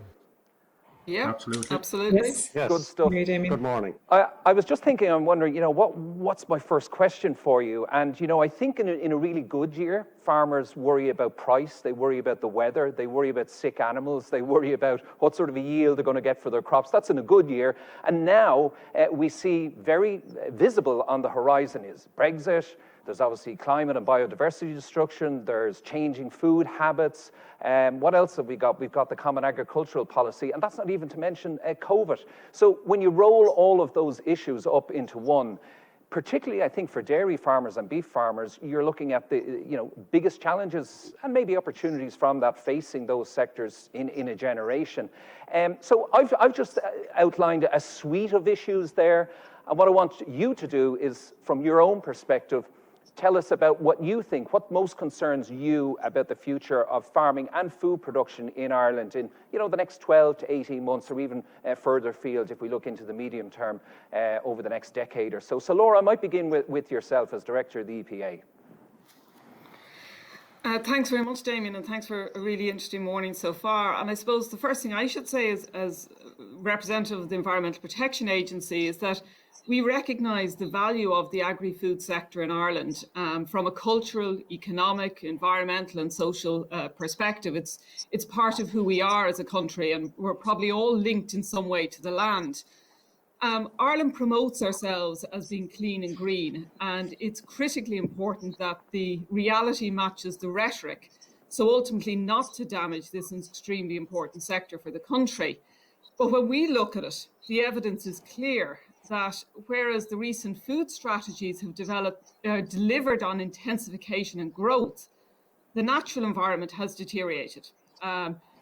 Yeah, absolutely. Yes. Good stuff. Good morning. I was just thinking, I'm wondering, what's my first question for you? And, I think in a really good year, farmers worry about price, they worry about the weather, they worry about sick animals, they worry about what sort of a yield they're going to get for their crops. That's in a good year. And now we see very visible on the horizon is Brexit. There's obviously climate and biodiversity destruction. There's changing food habits. What else have we got? We've got the Common Agricultural Policy, and that's not even to mention COVID. So when you roll all of those issues up into one, particularly, I think, for dairy farmers and beef farmers, you're looking at the biggest challenges and maybe opportunities from that facing those sectors in a generation. So I've just outlined a suite of issues there. And what I want you to do is, from your own perspective, tell us about what you think, what most concerns you about the future of farming and food production in Ireland in the next 12 to 18 months, or even further afield if we look into the medium term over the next decade or so. So Laura, I might begin with yourself as Director of the EPA. Thanks very much, Damien, and thanks for a really interesting morning so far. And I suppose the first thing I should say as representative of the Environmental Protection Agency is that we recognise the value of the agri-food sector in Ireland from a cultural, economic, environmental and social perspective. It's part of who we are as a country, and we're probably all linked in some way to the land. Ireland promotes ourselves as being clean and green, and it's critically important that the reality matches the rhetoric, so ultimately not to damage this extremely important sector for the country. But when we look at it, the evidence is clear that whereas the recent food strategies have delivered on intensification and growth, the natural environment has deteriorated.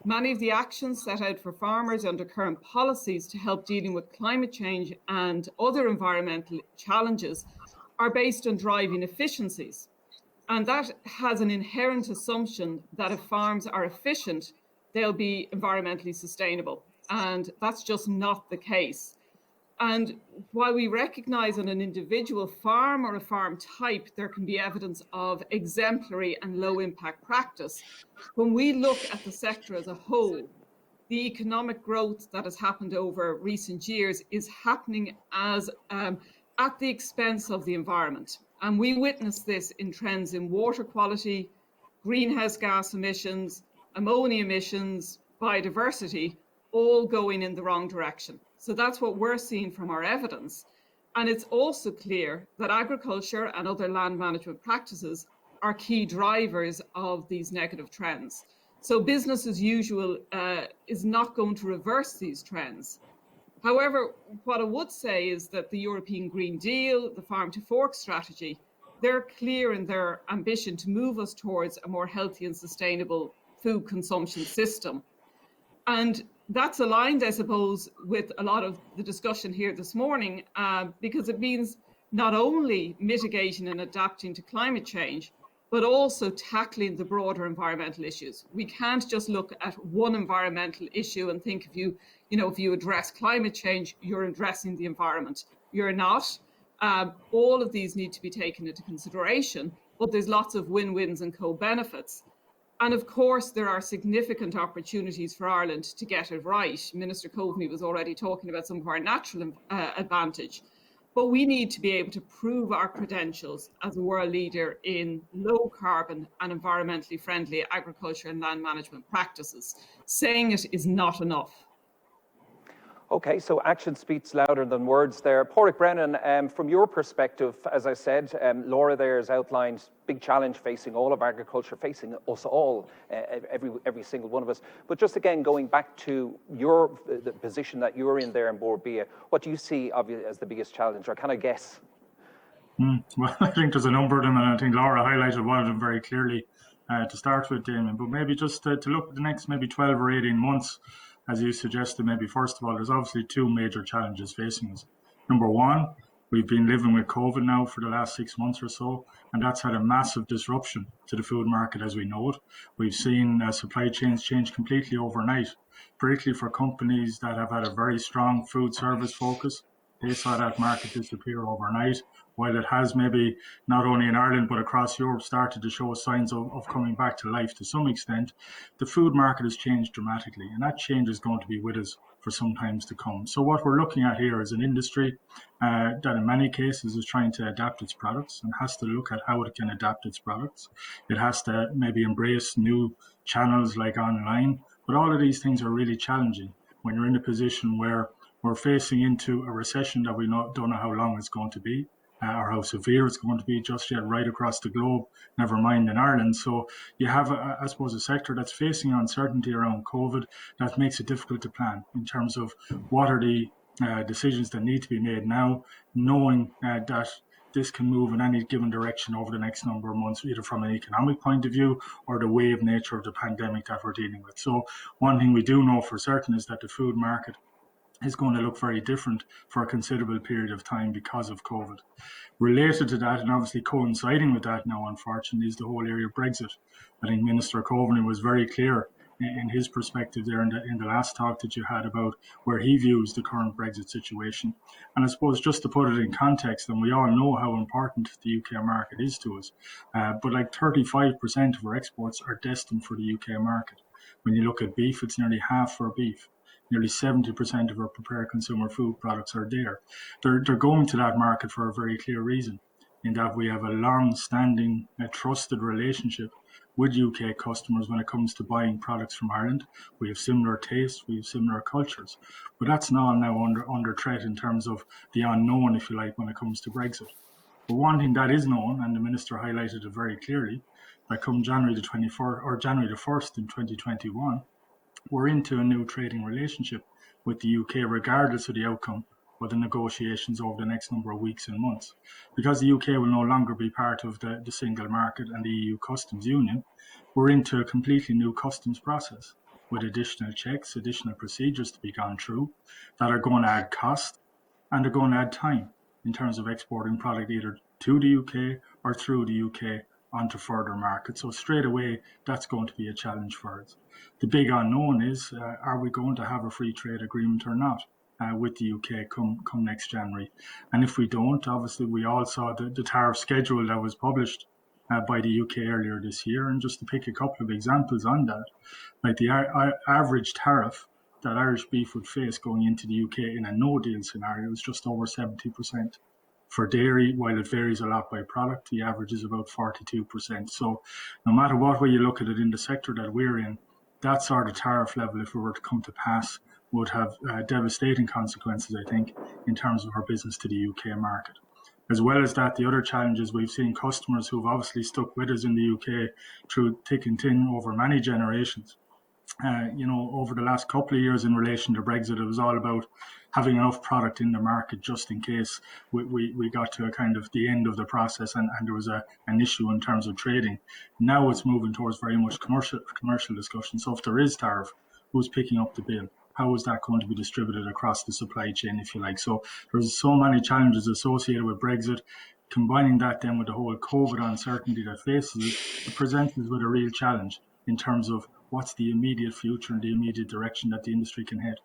Many of the actions set out for farmers under current policies to help dealing with climate change and other environmental challenges are based on driving efficiencies. And that has an inherent assumption that if farms are efficient, they'll be environmentally sustainable. And that's just not the case. And while we recognise on an individual farm or a farm type, there can be evidence of exemplary and low impact practice, when we look at the sector as a whole, the economic growth that has happened over recent years is happening as at the expense of the environment. And we witness this in trends in water quality, greenhouse gas emissions, ammonia emissions, biodiversity, all going in the wrong direction. So that's what we're seeing from our evidence. And it's also clear that agriculture and other land management practices are key drivers of these negative trends. So business as usual is not going to reverse these trends. However, what I would say is that the European Green Deal, the Farm to Fork strategy, they're clear in their ambition to move us towards a more healthy and sustainable food consumption system. And that's aligned, I suppose, with a lot of the discussion here this morning, because it means not only mitigating and adapting to climate change, but also tackling the broader environmental issues. We can't just look at one environmental issue and think if you address climate change, you're addressing the environment. You're not. All of these need to be taken into consideration, but there's lots of win-wins and co-benefits. And of course, there are significant opportunities for Ireland to get it right. Minister Coveney was already talking about some of our natural advantage. But we need to be able to prove our credentials as a world leader in low carbon and environmentally friendly agriculture and land management practices. Saying it is not enough. Okay, so action speaks louder than words there. Pádraig Brennan, from your perspective, as I said, Laura there has outlined big challenge facing all of agriculture, facing us all, every single one of us. But just again, going back to the position that you're in there in Bord Bia, what do you see as the biggest challenge, or can I guess? Well, I think there's a number of them, and I think Laura highlighted one of them very clearly to start with, Damien. But maybe just to look at the next maybe 12 or 18 months, as you suggested, maybe first of all, there's obviously two major challenges facing us. Number one, we've been living with COVID now for the last 6 months or so, and that's had a massive disruption to the food market as we know it. We've seen supply chains change completely overnight, particularly for companies that have had a very strong food service focus. They saw that market disappear overnight, while it has maybe not only in Ireland but across Europe started to show signs of coming back to life to some extent. The food market has changed dramatically, and that change is going to be with us for some times to come. So what we're looking at here is an industry that in many cases is trying to adapt its products and has to look at how it can adapt its products. It has to maybe embrace new channels like online, but all of these things are really challenging when you're in a position where we're facing into a recession that we don't know how long it's going to be, or how severe it's going to be just yet right across the globe, never mind in Ireland. So you have, I suppose, a sector that's facing uncertainty around COVID that makes it difficult to plan in terms of what are the decisions that need to be made now, knowing that this can move in any given direction over the next number of months, either from an economic point of view or the wave nature of the pandemic that we're dealing with. So one thing we do know for certain is that the food market is going to look very different for a considerable period of time because of COVID. Related to that, and obviously coinciding with that now, unfortunately, is the whole area of Brexit. I think Minister Coveney was very clear in his perspective there in the last talk that you had about where he views the current Brexit situation. And I suppose just to put it in context, and we all know how important the UK market is to us, but like 35% of our exports are destined for the UK market. When you look at beef, it's nearly half for beef. Nearly 70% of our prepared consumer food products are there. They're going to that market for a very clear reason, in that we have a long-standing, trusted relationship with UK customers when it comes to buying products from Ireland. We have similar tastes, we have similar cultures, but that's not now under threat in terms of the unknown, if you like, when it comes to Brexit. But one thing that is known, and the Minister highlighted it very clearly, that come January the 24th or January the 1st in 2021, we're into a new trading relationship with the UK, regardless of the outcome of the negotiations over the next number of weeks and months. Because the UK will no longer be part of the single market and the EU customs union, we're into a completely new customs process with additional checks, additional procedures to be gone through that are going to add cost and are going to add time in terms of exporting product either to the UK or through the UK onto further markets. So straight away, that's going to be a challenge for us. The big unknown is, are we going to have a free trade agreement or not with the UK come next January? And if we don't, obviously we all saw the tariff schedule that was published by the UK earlier this year. And just to pick a couple of examples on that, like the average tariff that Irish beef would face going into the UK in a no-deal scenario is just over 70%. For dairy, while it varies a lot by product, the average is about 42%. So no matter what way you look at it in the sector that we're in, that sort of tariff level, if it were to come to pass, would have devastating consequences, I think, in terms of our business to the UK market. As well as that, the other challenges, we've seen customers who've obviously stuck with us in the UK through thick and thin over many generations. Over the last couple of years in relation to Brexit, it was all about having enough product in the market just in case we got to a kind of the end of the process and there was an issue in terms of trading. Now it's moving towards very much commercial discussion. So if there is tariff, who's picking up the bill? How is that going to be distributed across the supply chain, if you like? So there's so many challenges associated with Brexit. Combining that then with the whole COVID uncertainty that faces us, it presents us with a real challenge in terms of what's the immediate future and the immediate direction that the industry can head.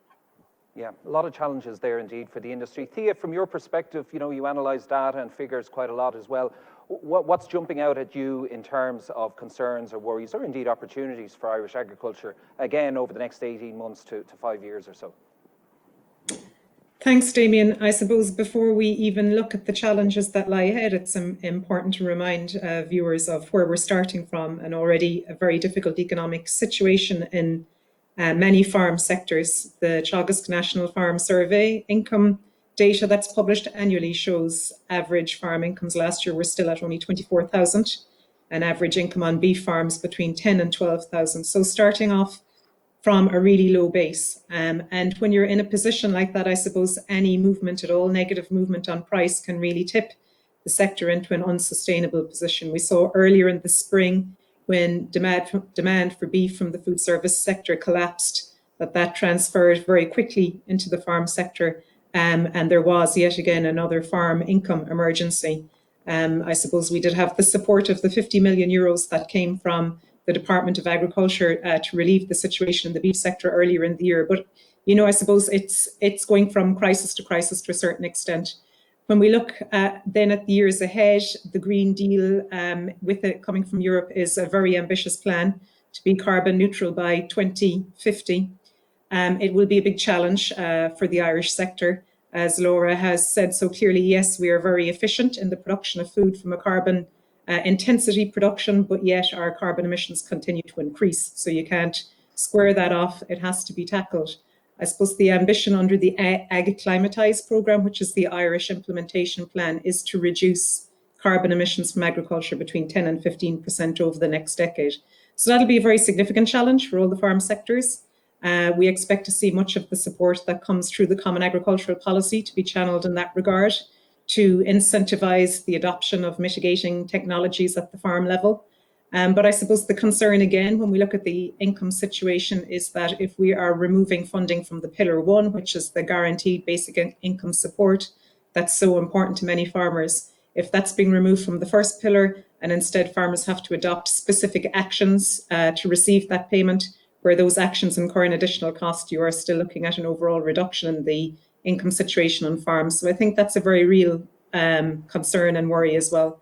Yeah, a lot of challenges there indeed for the industry. Thea, from your perspective, you analyse data and figures quite a lot as well. What's jumping out at you in terms of concerns or worries or indeed opportunities for Irish agriculture, again, over the next 18 months to 5 years or so? Thanks, Damien. I suppose before we even look at the challenges that lie ahead, it's important to remind viewers of where we're starting from, and already a very difficult economic situation in many farm sectors. The Teagasc National Farm Survey income data that's published annually shows average farm incomes last year were still at only 24,000, and average income on beef farms between 10 and 12,000. So starting off from a really low base. And when you're in a position like that, I suppose any movement at all, negative movement on price, can really tip the sector into an unsustainable position. We saw earlier in the spring when demand for beef from the food service sector collapsed, that transferred very quickly into the farm sector. And there was yet again another farm income emergency. I suppose we did have the support of the 50 million euros that came from the Department of Agriculture to relieve the situation in the beef sector earlier in the year. But, I suppose it's going from crisis to a certain extent. When we look then at the years ahead, the Green Deal, with it coming from Europe, is a very ambitious plan to be carbon neutral by 2050. It will be a big challenge for the Irish sector. As Laura has said so clearly, yes, we are very efficient in the production of food from a carbon intensity production, but yet our carbon emissions continue to increase. So you can't square that off. It has to be tackled. I suppose the ambition under the Ag Climatise programme, which is the Irish implementation plan, is to reduce carbon emissions from agriculture between 10 and 15% over the next decade. So that'll be a very significant challenge for all the farm sectors. We expect to see much of the support that comes through the Common Agricultural Policy to be channelled in that regard to incentivize the adoption of mitigating technologies at the farm level. But I suppose the concern again, when we look at the income situation, is that if we are removing funding from the Pillar 1, which is the guaranteed basic income support, that's so important to many farmers, if that's being removed from the first pillar and instead farmers have to adopt specific actions to receive that payment, where those actions incur an additional cost, you are still looking at an overall reduction in the income situation on farms. So I think that's a very real concern and worry as well.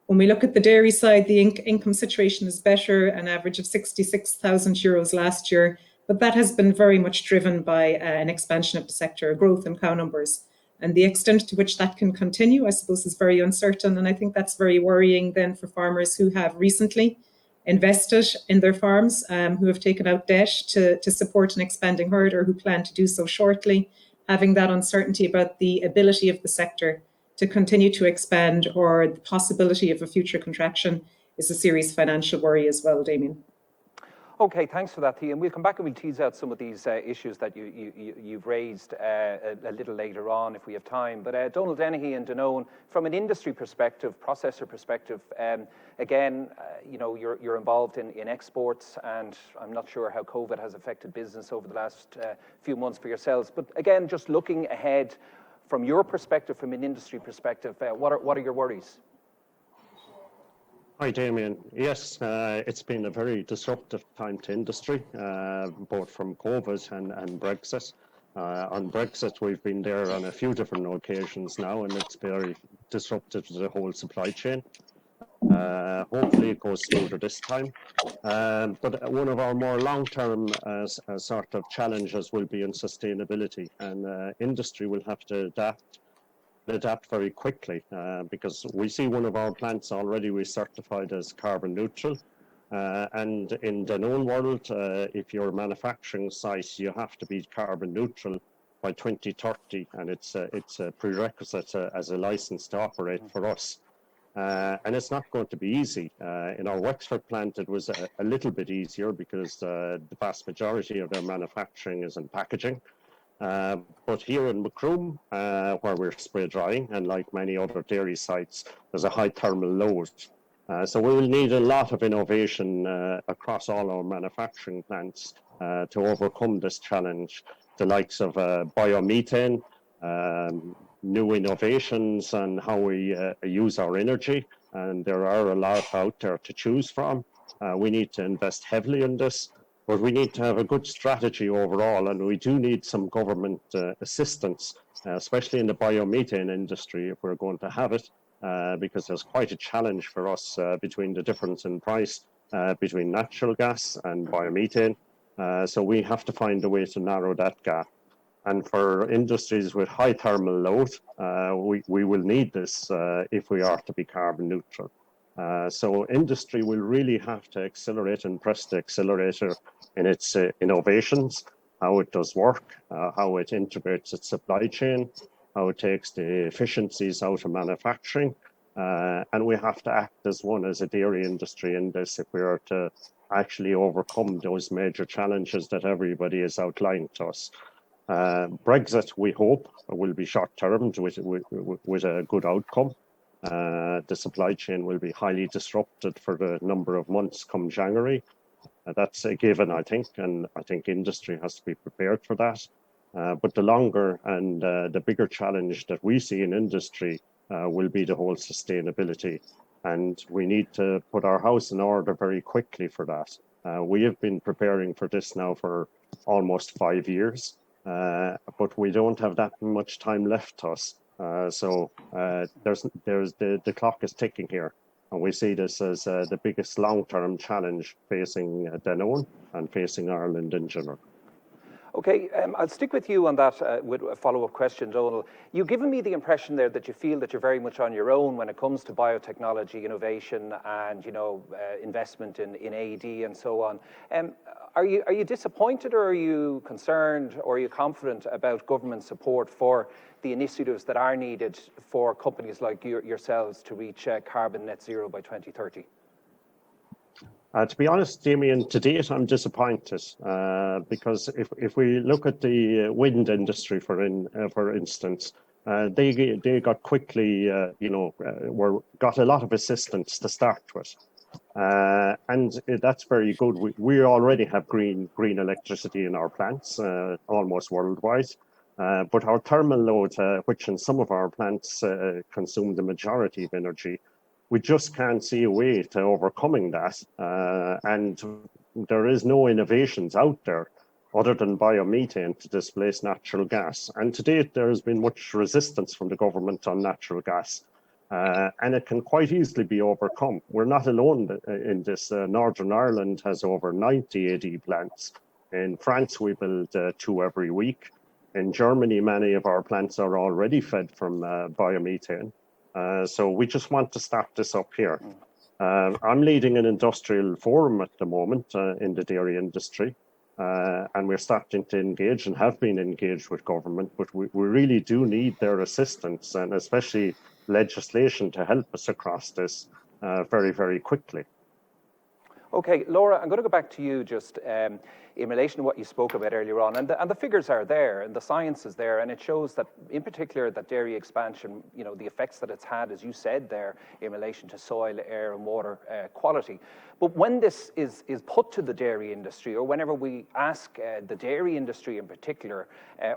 When we look at the dairy side, the income situation is better, an average of €66,000 last year, but that has been very much driven by an expansion of the sector, growth in cow numbers. And the extent to which that can continue, I suppose, is very uncertain. And I think that's very worrying then for farmers who have recently invested in their farms, who have taken out debt to support an expanding herd or who plan to do so shortly. Having that uncertainty about the ability of the sector to continue to expand or the possibility of a future contraction is a serious financial worry as well, Damien. Okay, thanks for that, Thea. And we'll come back and we'll tease out some of these issues that you've raised a little later on if we have time. But Donald Dennehy and Danone, from an industry perspective, processor perspective, again, you're involved in exports, and I'm not sure how COVID has affected business over the last few months for yourselves. But again, just looking ahead from your perspective, from an industry perspective, what are your worries? Hi, Damien. Yes, it's been a very disruptive time to industry, both from COVID and Brexit. On Brexit, we've been there on a few different occasions now, and it's very disruptive to the whole supply chain. Hopefully it goes smoother this time. But one of our more long-term sort of challenges will be in sustainability, and industry will have to adapt very quickly because we see one of our plants already we certified as carbon neutral. And in the known world, if you're a manufacturing site, you have to be carbon neutral by 2030, and it's a prerequisite as a license to operate for us. And it's not going to be easy. In our Wexford plant, it was a little bit easier because the vast majority of their manufacturing is in packaging. But here in Macroom, where we're spray drying, and like many other dairy sites, there's a high thermal load. So we will need a lot of innovation across all our manufacturing plants to overcome this challenge. The likes of biomethane, new innovations on how we use our energy, and there are a lot out there to choose from. We need to invest heavily in this, but we need to have a good strategy overall, and we do need some government assistance, especially in the biomethane industry, if we're going to have it, because there's quite a challenge for us between the difference in price between natural gas and biomethane. So we have to find a way to narrow that gap. And for industries with high thermal load, we will need this if we are to be carbon neutral. So industry will really have to accelerate and press the accelerator in its innovations, how it does work, how it integrates its supply chain, how it takes the efficiencies out of manufacturing. And we have to act as one as a dairy industry in this if we are to actually overcome those major challenges that everybody has outlined to us. Brexit, we hope, will be short-termed with a good outcome. The supply chain will be highly disrupted for the number of months come January. That's a given, I think, and I think industry has to be prepared for that. But the longer and the bigger challenge that we see in industry will be the whole sustainability. And we need to put our house in order very quickly for that. We have been preparing for this now for almost 5 years. But we don't have that much time left to us. So there's the clock is ticking here. And we see this as the biggest long-term challenge facing Danone and facing Ireland in general. Okay, I'll stick with you on that with a follow-up question, Donald. You've given me the impression there that you feel that you're very much on your own when it comes to biotechnology innovation and investment in AD and so on. Are you disappointed, or are you concerned, or are you confident about government support for the initiatives that are needed for companies like yourselves to reach carbon net zero by 2030? To be honest, Damien, to date, I'm disappointed because if we look at the wind industry, for instance, They got quickly, got a lot of assistance to start with. And that's very good. We already have green electricity in our plants, almost worldwide. But our thermal load, which in some of our plants consume the majority of energy, we just can't see a way to overcoming that. And there is no innovations out there other than biomethane to displace natural gas. And to date, there has been much resistance from the government on natural gas. And it can quite easily be overcome. We're not alone in this. Northern Ireland has over 90 AD plants. In France, we build 2 every week. In Germany, many of our plants are already fed from biomethane. So we just want to start this up here. I'm leading an industrial forum at the moment in the dairy industry. And we're starting to engage and have been engaged with government, but we really do need their assistance, and especially legislation to help us across this very, very quickly. Okay, Laura, I'm going to go back to you just in relation to what you spoke about earlier on, and the figures are there, and the science is there, and it shows that, in particular, that dairy expansion, the effects that it's had, as you said there, in relation to soil, air, and water quality. But when this is put to the dairy industry, or whenever we ask the dairy industry in particular,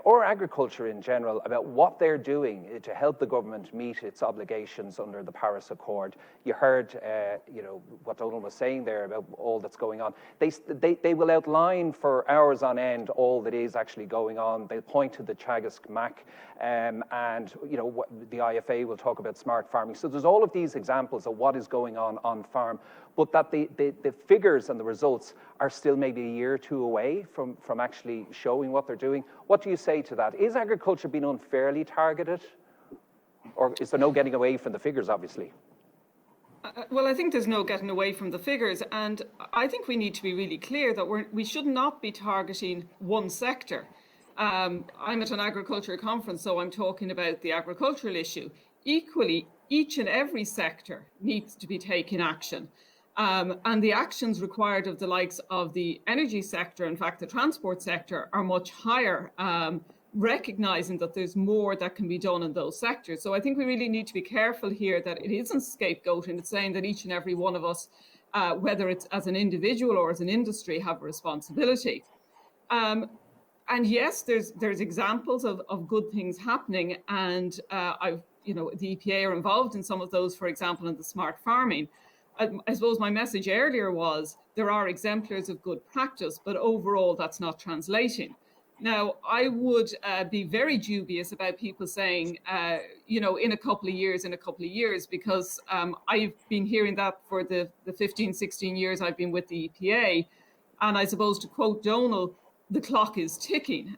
or agriculture in general, about what they're doing to help the government meet its obligations under the Paris Accord, you heard, what Donald was saying there about all that's going on. They will outline for hours on end all that is actually going on. They'll point to the Teagasc MAC, and the IFA will talk about smart farming. So there's all of these examples of what is going on farm, but that the figures and the results are still maybe a year or two away from actually showing what they're doing. What do you say to that? Is agriculture being unfairly targeted? Or is there no getting away from the figures, obviously? Well, I think there's no getting away from the figures. And I think we need to be really clear that we should not be targeting one sector. I'm at an agriculture conference, so I'm talking about the agricultural issue. Equally, each and every sector needs to be taking action. And the actions required of the likes of the energy sector, in fact, the transport sector, are much higher, recognizing that there's more that can be done in those sectors. So I think we really need to be careful here that it isn't scapegoating. It's saying that each and every one of us, whether it's as an individual or as an industry, have a responsibility. And yes, there's examples of good things happening, and the EPA are involved in some of those, for example, in the smart farming. I suppose my message earlier was there are exemplars of good practice, but overall that's not translating. Now, I would be very dubious about people saying, in a couple of years, because I've been hearing that for the 15, 16 years I've been with the EPA. And I suppose, to quote Donald, the clock is ticking.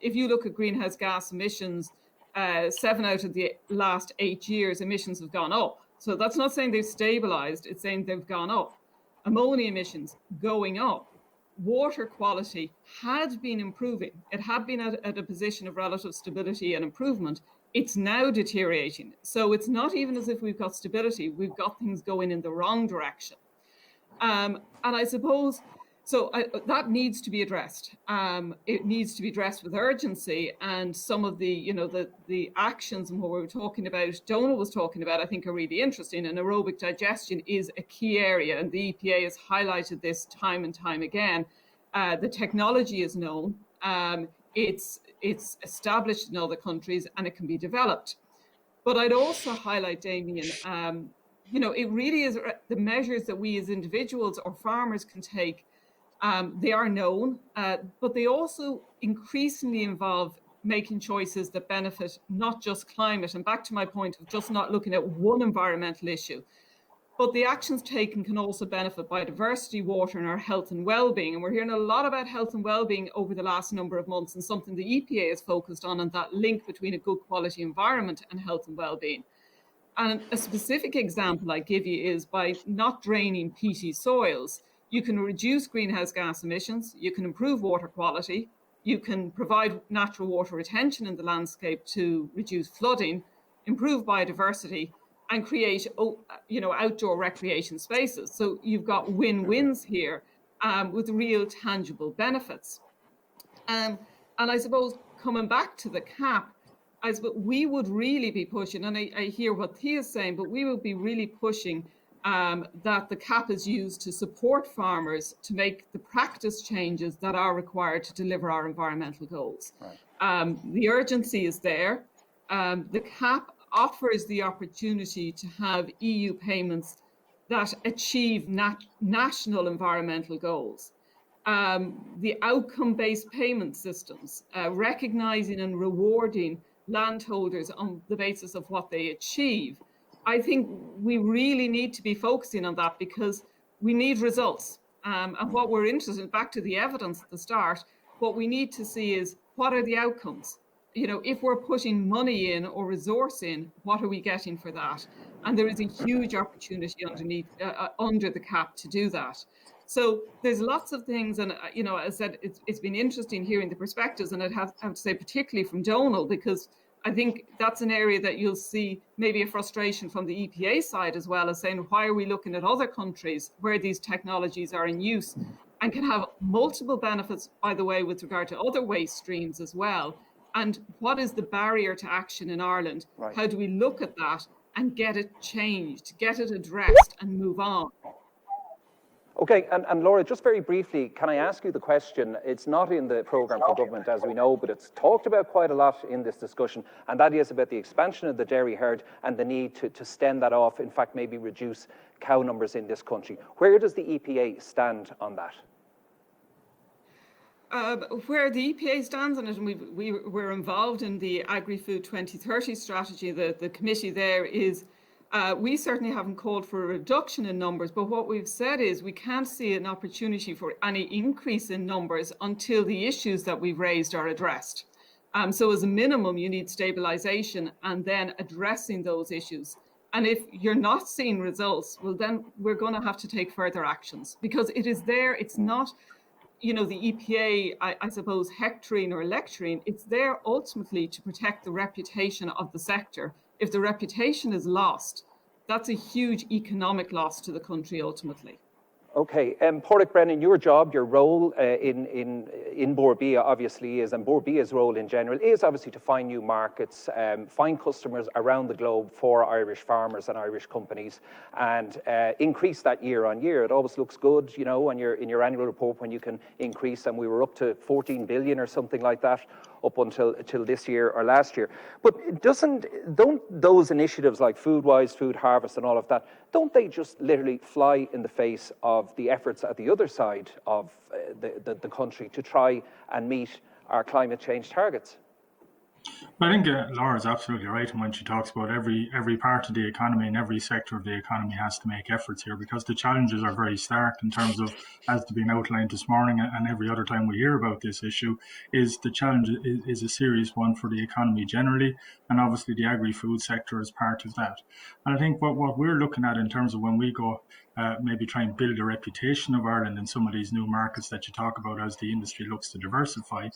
If you look at greenhouse gas emissions, 7 out of the last 8 years, emissions have gone up. So that's not saying they've stabilized, it's saying they've gone up. Ammonia emissions going up. Water quality had been improving. It had been at a position of relative stability and improvement. It's now deteriorating. So it's not even as if we've got stability, we've got things going in the wrong direction. And I suppose, that needs to be addressed. It needs to be addressed with urgency, and some of the actions and what we were talking about, Donald was talking about, I think are really interesting. And aerobic digestion is a key area, and the EPA has highlighted this time and time again. The technology is known, it's established in other countries, and it can be developed. But I'd also highlight, Damien, it really is the measures that we as individuals or farmers can take. They are known, but they also increasingly involve making choices that benefit not just climate. And back to my point of just not looking at one environmental issue, but the actions taken can also benefit biodiversity, water, and our health and well-being. And we're hearing a lot about health and well-being over the last number of months, and something the EPA is focused on, and that link between a good quality environment and health and well-being. And a specific example I give you is by not draining peaty soils, you can reduce greenhouse gas emissions, you can improve water quality, you can provide natural water retention in the landscape to reduce flooding, improve biodiversity, and create outdoor recreation spaces. So you've got win-wins here with real tangible benefits. And I suppose coming back to the CAP, we would really be pushing, and I hear what he is saying, but we would be really pushing that the cap is used to support farmers to make the practice changes that are required to deliver our environmental goals. Right. The urgency is there. The cap offers the opportunity to have EU payments that achieve national environmental goals. The outcome-based payment systems, recognizing and rewarding landholders on the basis of what they achieve. I think we really need to be focusing on that because we need results. And what we're interested in, back to the evidence at the start, what we need to see is what are the outcomes? You know, if we're putting money in or resource in, what are we getting for that? And there is a huge opportunity under the cap to do that. So there's lots of things, and you know, as I said, it's been interesting hearing the perspectives, and I'd have to say particularly from Donal, because I think that's an area that you'll see maybe a frustration from the EPA side as well, as saying, why are we looking at other countries where these technologies are in use and can have multiple benefits, by the way, with regard to other waste streams as well? And what is the barrier to action in Ireland? Right. How do we look at that and get it changed, get it addressed and move on? Okay, and Laura, just very briefly, can I ask you the question? It's not in the programme for government, as we know, but it's talked about quite a lot in this discussion, and that is about the expansion of the dairy herd and the need to stem that off, in fact, maybe reduce cow numbers in this country. Where does the EPA stand on that? Where the EPA stands on it, and we're involved in the Agri-Food 2030 strategy, the committee there is, we certainly haven't called for a reduction in numbers, but what we've said is we can't see an opportunity for any increase in numbers until the issues that we've raised are addressed. So as a minimum, you need stabilization and then addressing those issues. And if you're not seeing results, well, then we're going to have to take further actions, because it is there. It's not, you know, the EPA, I suppose, hectoring or lecturing. It's there ultimately to protect the reputation of the sector. If the reputation is lost, that's a huge economic loss to the country ultimately. Okay, Pádraig Brennan, your job, your role in Bord Bia obviously is, and Bord Bia's role in general is obviously to find new markets, find customers around the globe for Irish farmers and Irish companies, and increase that year on year. It always looks good, you know, in your annual report when you can increase, and we were up to 14 billion or something like that up until this year or last year. But don't those initiatives like FoodWise, Food Harvest and all of that, don't they just literally fly in the face of the efforts at the other side of the country to try and meet our climate change targets? I think Laura's absolutely right when she talks about every part of the economy and every sector of the economy has to make efforts here, because the challenges are very stark in terms of, as has been outlined this morning and every other time we hear about this issue, is the challenge is a serious one for the economy generally, and obviously the agri-food sector is part of that. And I think what we're looking at in terms of when we go maybe try and build a reputation of Ireland in some of these new markets that you talk about as the industry looks to diversify,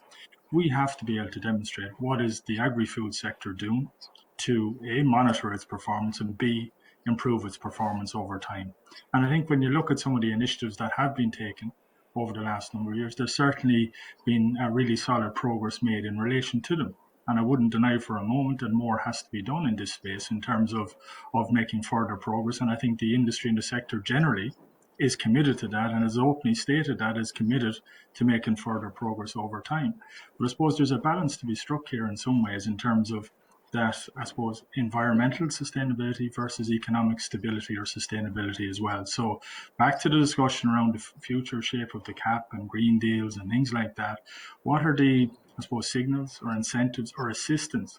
we have to be able to demonstrate what is the agri-food sector doing to A, monitor its performance, and B, improve its performance over time. And I think when you look at some of the initiatives that have been taken over the last number of years, there's certainly been a really solid progress made in relation to them. And I wouldn't deny for a moment that more has to be done in this space in terms of making further progress. And I think the industry and the sector generally is committed to that, and has openly stated that is committed to making further progress over time. But I suppose there's a balance to be struck here in some ways in terms of that, I suppose, environmental sustainability versus economic stability or sustainability as well. So back to the discussion around the future shape of the CAP and green deals and things like that, what are the, I suppose, signals or incentives or assistance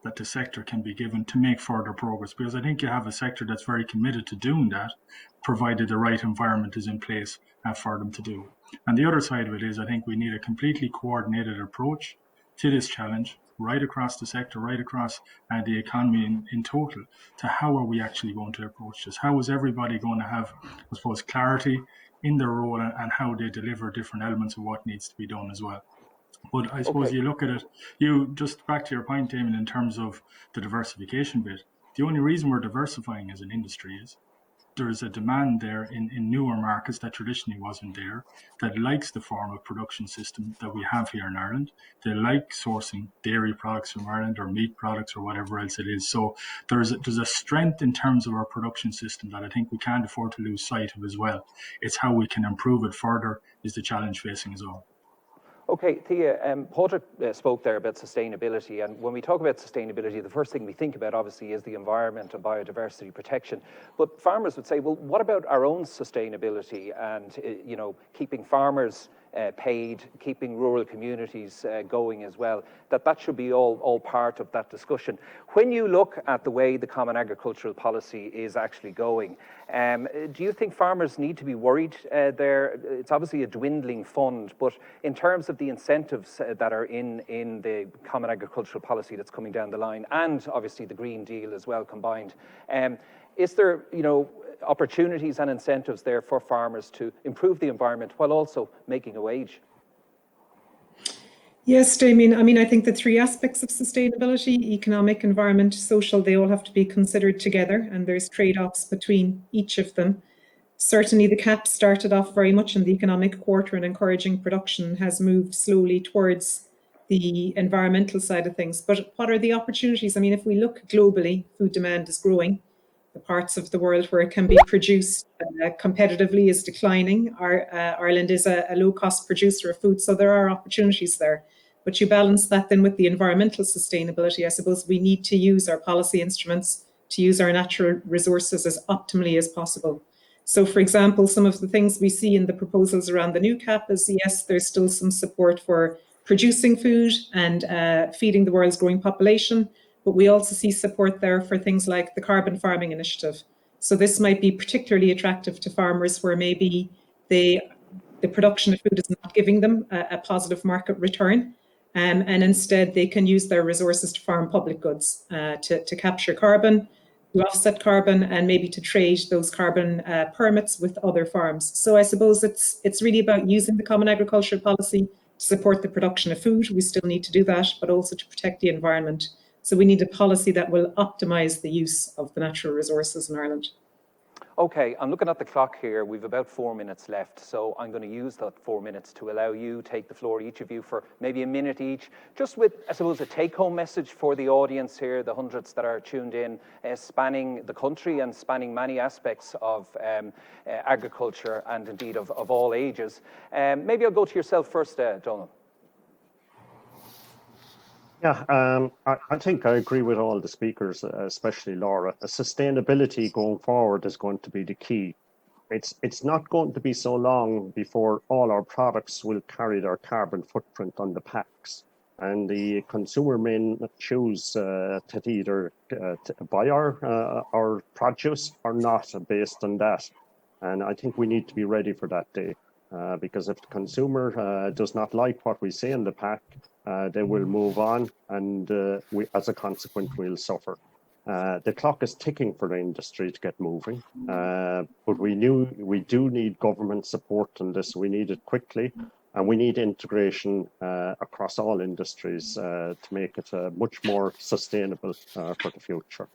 that the sector can be given to make further progress? Because I think you have a sector that's very committed to doing that, provided the right environment is in place for them to do it. And the other side of it is, I think we need a completely coordinated approach to this challenge, right across the sector, right across the economy in total, to how are we actually going to approach this? How is everybody going to have, I suppose, clarity in their role and how they deliver different elements of what needs to be done as well? But I suppose you look at it, you just back to your point, Damien, in terms of the diversification bit, the only reason we're diversifying as an industry is there's a demand there in newer markets that traditionally wasn't there, that likes the form of production system that we have here in Ireland. They like sourcing dairy products from Ireland or meat products or whatever else it is. So there's a strength in terms of our production system that I think we can't afford to lose sight of as well. It's how we can improve it further is the challenge facing us all. Okay, Thea, Padraig spoke there about sustainability, and when we talk about sustainability, the first thing we think about obviously is the environment and biodiversity protection. But farmers would say, well, what about our own sustainability and keeping farmers paid, keeping rural communities going as well? That should be all part of that discussion. When you look at the way the Common Agricultural Policy is actually going, do you think farmers need to be worried there? It's obviously a dwindling fund, but in terms of the incentives that are in the Common Agricultural Policy that's coming down the line, and obviously the Green Deal as well combined, is there, opportunities and incentives there for farmers to improve the environment while also making a wage? Yes, Damien. I think the three aspects of sustainability, economic, environment, social, they all have to be considered together, and there's trade-offs between each of them. Certainly the CAP started off very much in the economic quarter and encouraging production, has moved slowly towards the environmental side of things. But what are the opportunities? If we look globally, food demand is growing. The parts of the world where it can be produced competitively is declining. Ireland is a low-cost producer of food, so there are opportunities there. But you balance that then with the environmental sustainability. I suppose we need to use our policy instruments to use our natural resources as optimally as possible. So, for example, some of the things we see in the proposals around the new CAP is, yes, there's still some support for producing food and feeding the world's growing population. But we also see support there for things like the carbon farming initiative. So this might be particularly attractive to farmers where maybe the production of food is not giving them a positive market return. And instead they can use their resources to farm public goods, to capture carbon, to offset carbon, and maybe to trade those carbon permits with other farms. So I suppose it's really about using the Common Agricultural Policy to support the production of food. We still need to do that, but also to protect the environment. So we need a policy that will optimise the use of the natural resources in Ireland. Okay, I'm looking at the clock here. We've about 4 minutes left, so I'm going to use that 4 minutes to allow you take the floor, each of you, for maybe a minute each, just with, I suppose, a take-home message for the audience here, the hundreds that are tuned in, spanning the country and spanning many aspects of agriculture and indeed of all ages. Maybe I'll go to yourself first, Donald. Yeah, I think I agree with all the speakers, especially Laura. Sustainability going forward is going to be the key. It's not going to be so long before all our products will carry their carbon footprint on the packs. And the consumer may choose to either buy our produce or not based on that. And I think we need to be ready for that day. Because if the consumer does not like what we say in the pack, they will move on, and we, as a consequence, will suffer. The clock is ticking for the industry to get moving, but we do need government support on this. We need it quickly, and we need integration across all industries to make it much more sustainable for the future.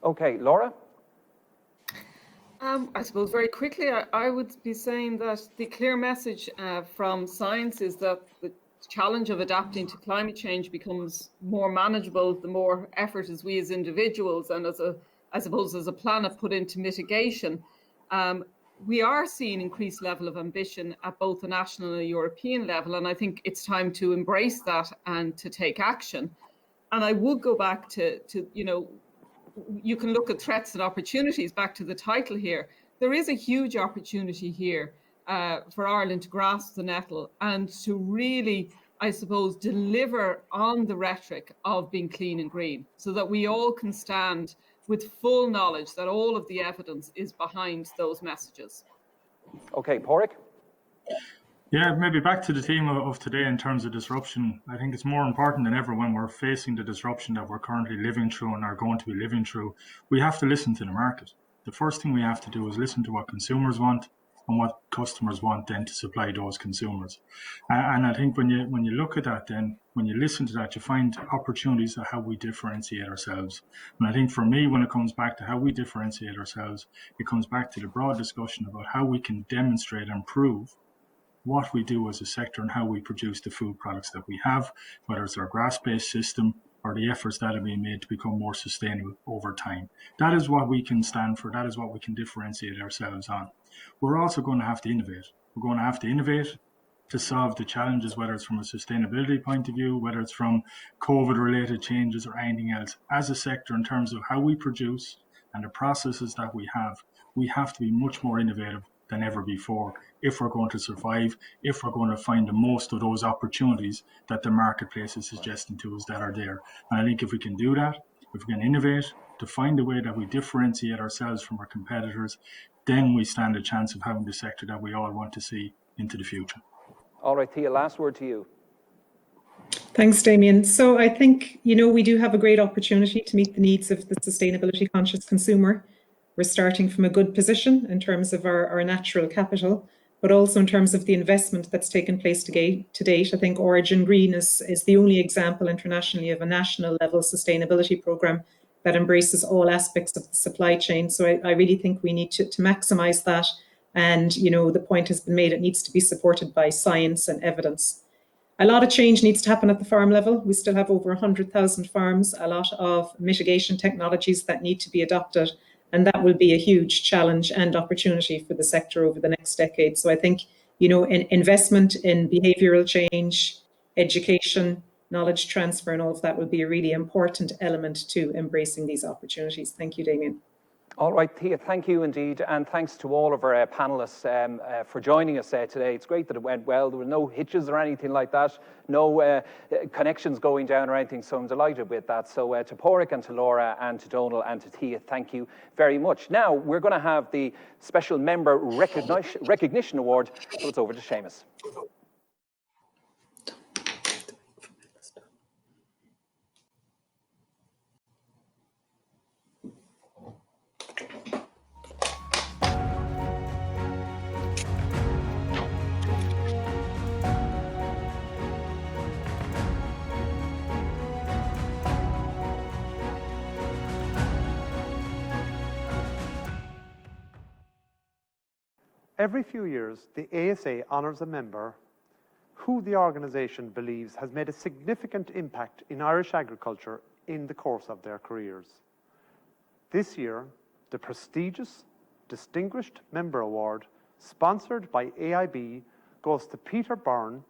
Okay, Laura? I suppose very quickly, I would be saying that the clear message from science is that the challenge of adapting to climate change becomes more manageable the more effort as we as individuals and I suppose as a planet put into mitigation. We are seeing increased level of ambition at both the national and the European level, and I think it's time to embrace that and to take action. And I would go back to you can look at threats and opportunities, back to the title here. There is a huge opportunity here for Ireland to grasp the nettle and to really, I suppose, deliver on the rhetoric of being clean and green so that we all can stand with full knowledge that all of the evidence is behind those messages. Okay, Padraig? Yeah, maybe back to the theme of today in terms of disruption. I think it's more important than ever when we're facing the disruption that we're currently living through and are going to be living through. We have to listen to the market. The first thing we have to do is listen to what consumers want and what customers want then to supply those consumers. And I think when you look at that, then when you listen to that, you find opportunities of how we differentiate ourselves. And I think for me, when it comes back to how we differentiate ourselves, it comes back to the broad discussion about how we can demonstrate and prove what we do as a sector and how we produce the food products that we have, whether it's our grass-based system or the efforts that are being made to become more sustainable over time. That is what we can stand for. That is what we can differentiate ourselves on. We're also going to have to innovate. We're going to have to innovate to solve the challenges, whether it's from a sustainability point of view, whether it's from COVID-related changes or anything else. As a sector, in terms of how we produce and the processes that we have to be much more innovative than ever before if we're going to survive, if we're going to find the most of those opportunities that the marketplace is suggesting to us that are there. And I think if we can do that, if we can innovate to find a way that we differentiate ourselves from our competitors, then we stand a chance of having the sector that we all want to see into the future. All right, Thea, last word to you. Thanks, Damien. So I think, we do have a great opportunity to meet the needs of the sustainability conscious consumer. We're starting from a good position in terms of our natural capital, but also in terms of the investment that's taken place to date. I think Origin Green is the only example internationally of a national level sustainability program that embraces all aspects of the supply chain. So I really think we need to maximize that. And, the point has been made, it needs to be supported by science and evidence. A lot of change needs to happen at the farm level. We still have over 100,000 farms, a lot of mitigation technologies that need to be adopted. And that will be a huge challenge and opportunity for the sector over the next decade. So I think, investment in behavioral change, education, knowledge transfer, and all of that will be a really important element to embracing these opportunities. Thank you, Damien. All right, Thea, thank you indeed. And thanks to all of our panellists for joining us today. It's great that it went well. There were no hitches or anything like that, no connections going down or anything. So I'm delighted with that. So to Pádraig and to Laura and to Donal and to Thea, thank you very much. Now we're going to have the Special Member Recognition Award. So it's over to Seamus. Every few years, the ASA honours a member who the organisation believes has made a significant impact in Irish agriculture in the course of their careers. This year, the prestigious Distinguished Member Award, sponsored by AIB, goes to Peter Byrne,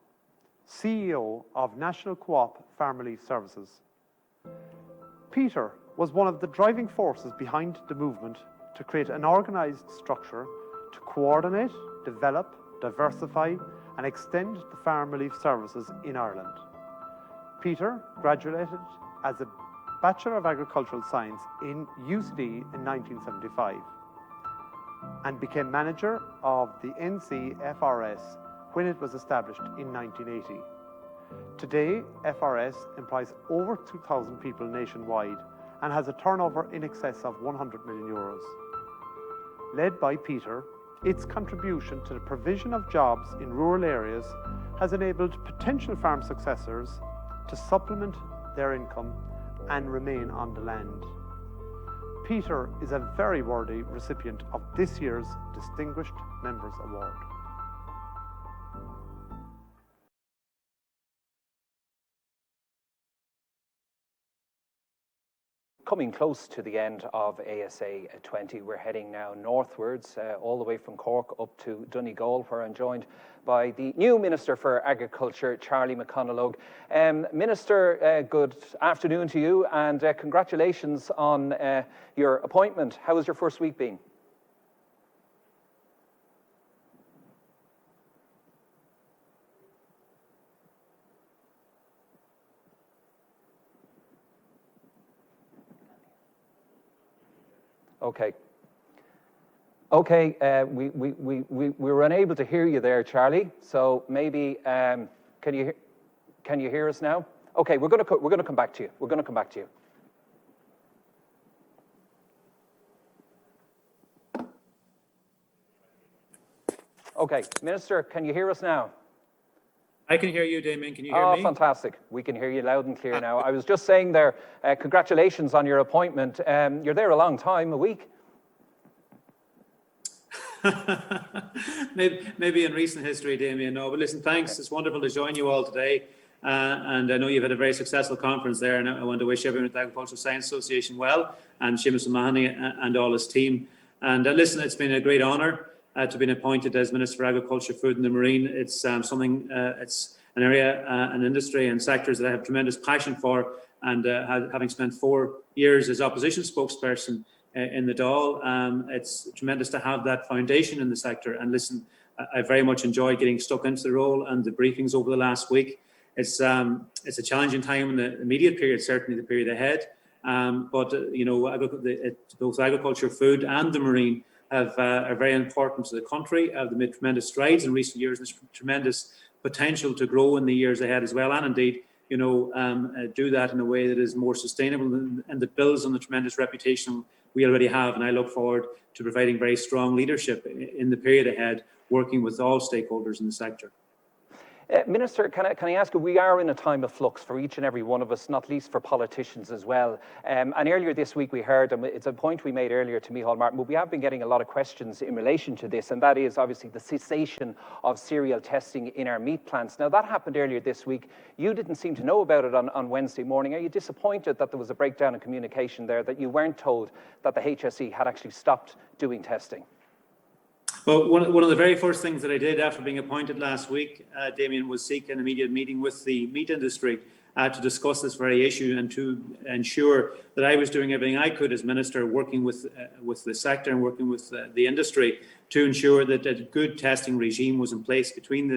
CEO of National Co-op Family Services. Peter was one of the driving forces behind the movement to create an organised structure to coordinate, develop, diversify and extend the farm relief services in Ireland. Peter graduated as a Bachelor of Agricultural Science in UCD in 1975 and became manager of the NCFRS when it was established in 1980. Today, FRS employs over 2,000 people nationwide and has a turnover in excess of 100 million euros. Led by Peter, its contribution to the provision of jobs in rural areas has enabled potential farm successors to supplement their income and remain on the land. Peter is a very worthy recipient of this year's Distinguished Members Award. Coming close to the end of ASA 20, we're heading now northwards, all the way from Cork up to Donegal, where I'm joined by the new Minister for Agriculture, Charlie McConalogue. Minister, good afternoon to you, and congratulations on your appointment. How has your first week been? Okay. We were unable to hear you there, Charlie. So maybe can you hear us now? Okay, we're going to come back to you. We're going to come back to you. Okay, Minister, can you hear us now? I can hear you, Damien. Can you hear me? Oh, fantastic. We can hear you loud and clear now. I was just saying there, congratulations on your appointment. You're there a long time, a week. Maybe in recent history, Damien. No, but listen, thanks. It's wonderful to join you all today. And I know you've had a very successful conference there, and I want to wish everyone at the Agricultural Science Association well, and Seamus O'Mahony and all his team. And listen, it's been a great honour to be appointed as Minister for Agriculture, Food and the Marine. It's it's an area, an industry and sectors that I have tremendous passion for, and having spent 4 years as opposition spokesperson in the Dáil, it's tremendous to have that foundation in the sector. And listen, I very much enjoyed getting stuck into the role and the briefings over the last week. It's a challenging time in the immediate period, certainly the period ahead. But you know, both agriculture, food, and the marine are very important to the country. They've made tremendous strides in recent years, and there's tremendous potential to grow in the years ahead as well. And indeed, you know, do that in a way that is more sustainable and that builds on the tremendous reputation we already have. And I look forward to providing very strong leadership in the period ahead, working with all stakeholders in the sector. Minister, can I ask you, we are in a time of flux for each and every one of us, not least for politicians as well. And earlier this week we heard, and it's a point we made earlier to Micheál Martin, but we have been getting a lot of questions in relation to this, and that is obviously the cessation of serial testing in our meat plants. Now that happened earlier this week. You didn't seem to know about it on Wednesday morning. Are you disappointed that there was a breakdown in communication there, that you weren't told that the HSE had actually stopped doing testing? Well, one of the very first things that I did after being appointed last week, Damien, was seek an immediate meeting with the meat industry to discuss this very issue and to ensure that I was doing everything I could as Minister, working with the sector and working with the industry to ensure that a good testing regime was in place between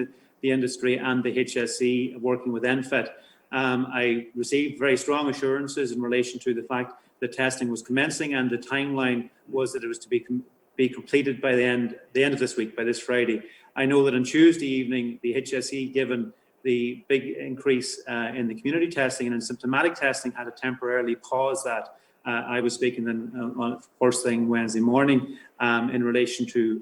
the industry and the HSE, working with NFET. I received very strong assurances in relation to the fact that testing was commencing, and the timeline was that it was to be completed by the end of this week, by this Friday. I know that on Tuesday evening, the HSE, given the big increase in the community testing and in symptomatic testing, had to temporarily pause that. I was speaking then on first thing Wednesday morning in relation to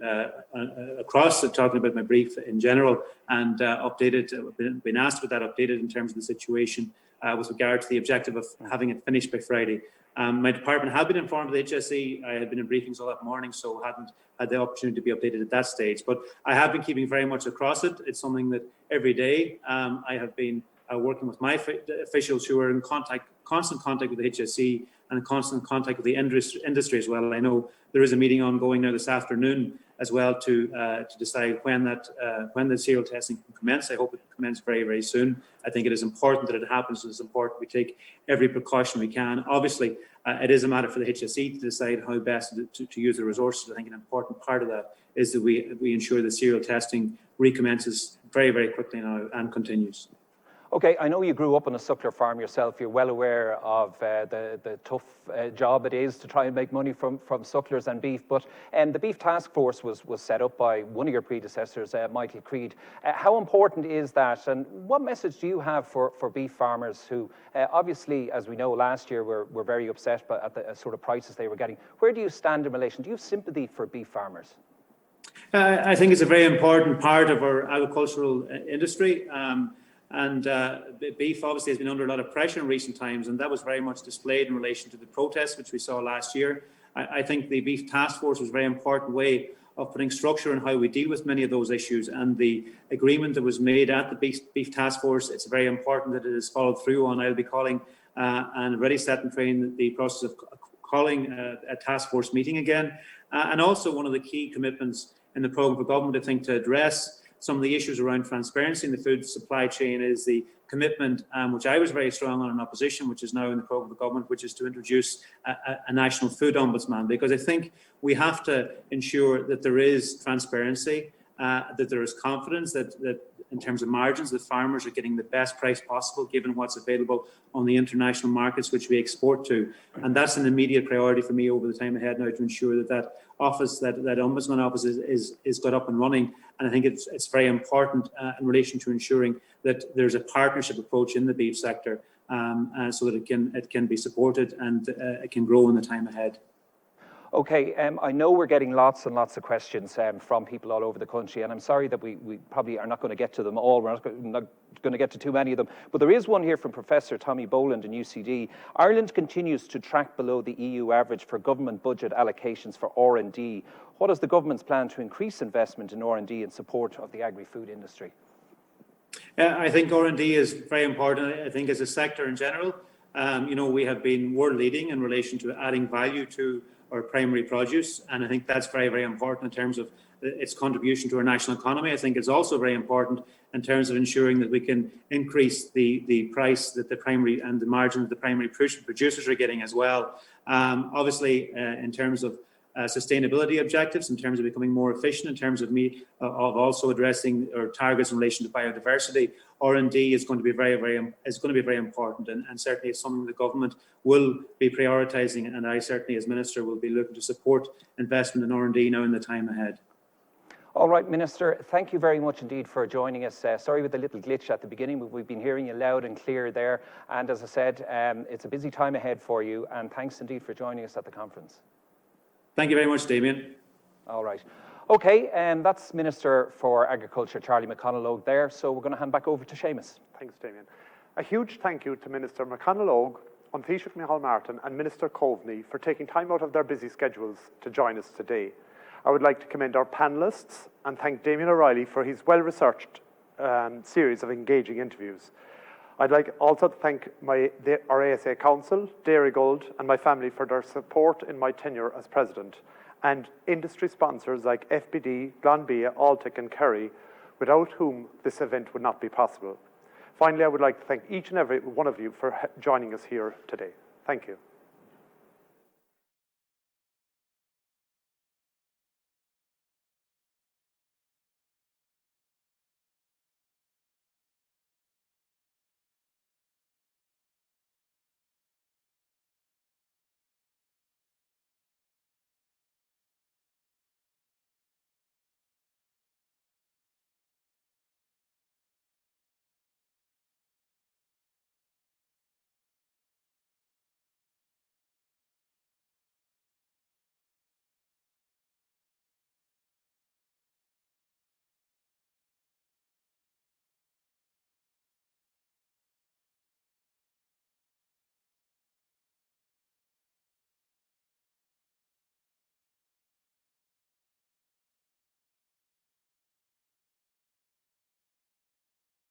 talking about my brief in general, and been asked about that updated in terms of the situation with regard to the objective of having it finished by Friday. My department had been informed of the HSE. I had been in briefings all that morning, so hadn't had the opportunity to be updated at that stage. But I have been keeping very much across it. It's something that every day I have been working with my officials who are in constant contact with the HSE and in constant contact with the industry as well. I know there is a meeting ongoing now this afternoon as well to decide when the serial testing can commence. I hope it can commence very, very soon. I think it is important that it happens. It's important we take every precaution we can. Obviously, it is a matter for the HSE to decide how best to use the resources. I think an important part of that is that we ensure that serial testing recommences very, very quickly now and continues. Okay, I know you grew up on a suckler farm yourself. You're well aware of the tough job it is to try and make money from sucklers and beef. But the Beef Task Force was set up by one of your predecessors, Michael Creed. How important is that? And what message do you have for beef farmers who obviously, as we know, last year were very upset at the sort of prices they were getting? Where do you stand in relation? Do you have sympathy for beef farmers? I think it's a very important part of our agricultural industry. And beef obviously has been under a lot of pressure in recent times, and that was very much displayed in relation to the protests which we saw last year. I think the Beef Task Force was a very important way of putting structure on how we deal with many of those issues, and the agreement that was made at the Beef Task Force, it's very important that it is followed through on. I'll be calling and already set in train the process of calling a task force meeting again. And also one of the key commitments in the programme for government, I think, to address some of the issues around transparency in the food supply chain is the commitment, which I was very strong on in opposition, which is now in the programme of government, which is to introduce a national food ombudsman, because I think we have to ensure that there is transparency, that there is confidence that in terms of margins, that farmers are getting the best price possible given what's available on the international markets which we export to. And that's an immediate priority for me over the time ahead now, to ensure that office, that ombudsman office is got up and running. And I think it's very important in relation to ensuring that there's a partnership approach in the beef sector so that it can be supported and it can grow in the time ahead. Okay, I know we're getting lots and lots of questions from people all over the country, and I'm sorry that we probably are not going to get to them all. We're not going to get to too many of them. But there is one here from Professor Tommy Boland in UCD. Ireland continues to track below the EU average for government budget allocations for R&D. What is the government's plan to increase investment in R&D in support of the agri-food industry? I think R&D is very important, I think, as a sector in general. We have been world leading in relation to adding value to our primary produce, and I think that's very, very important in terms of its contribution to our national economy. I think it's also very important in terms of ensuring that we can increase the price that the primary and the margin that the primary producers are getting as well. Obviously, in terms of sustainability objectives, in terms of becoming more efficient, in terms of also addressing our targets in relation to biodiversity, R&D is going to be very important, and certainly it's something the government will be prioritising, and I certainly as Minister will be looking to support investment in R&D now in the time ahead. All right, Minister, thank you very much indeed for joining us. Sorry with the little glitch at the beginning. We've been hearing you loud and clear there, and as I said, it's a busy time ahead for you, and thanks indeed for joining us at the conference. Thank you very much, Damien. All right. Okay, that's Minister for Agriculture, Charlie McConnell there. So we're going to hand back over to Seamus. Thanks, Damien. A huge thank you to Minister McConnell, An Taoiseach Micheál Martin and Minister Coveney for taking time out of their busy schedules to join us today. I would like to commend our panellists and thank Damien O'Reilly for his well-researched series of engaging interviews. I'd like also to thank our ASA Council, Dairygold, and my family for their support in my tenure as President, and industry sponsors like FBD, Glanbia, Alltech and Kerry, without whom this event would not be possible. Finally, I would like to thank each and every one of you for joining us here today. Thank you.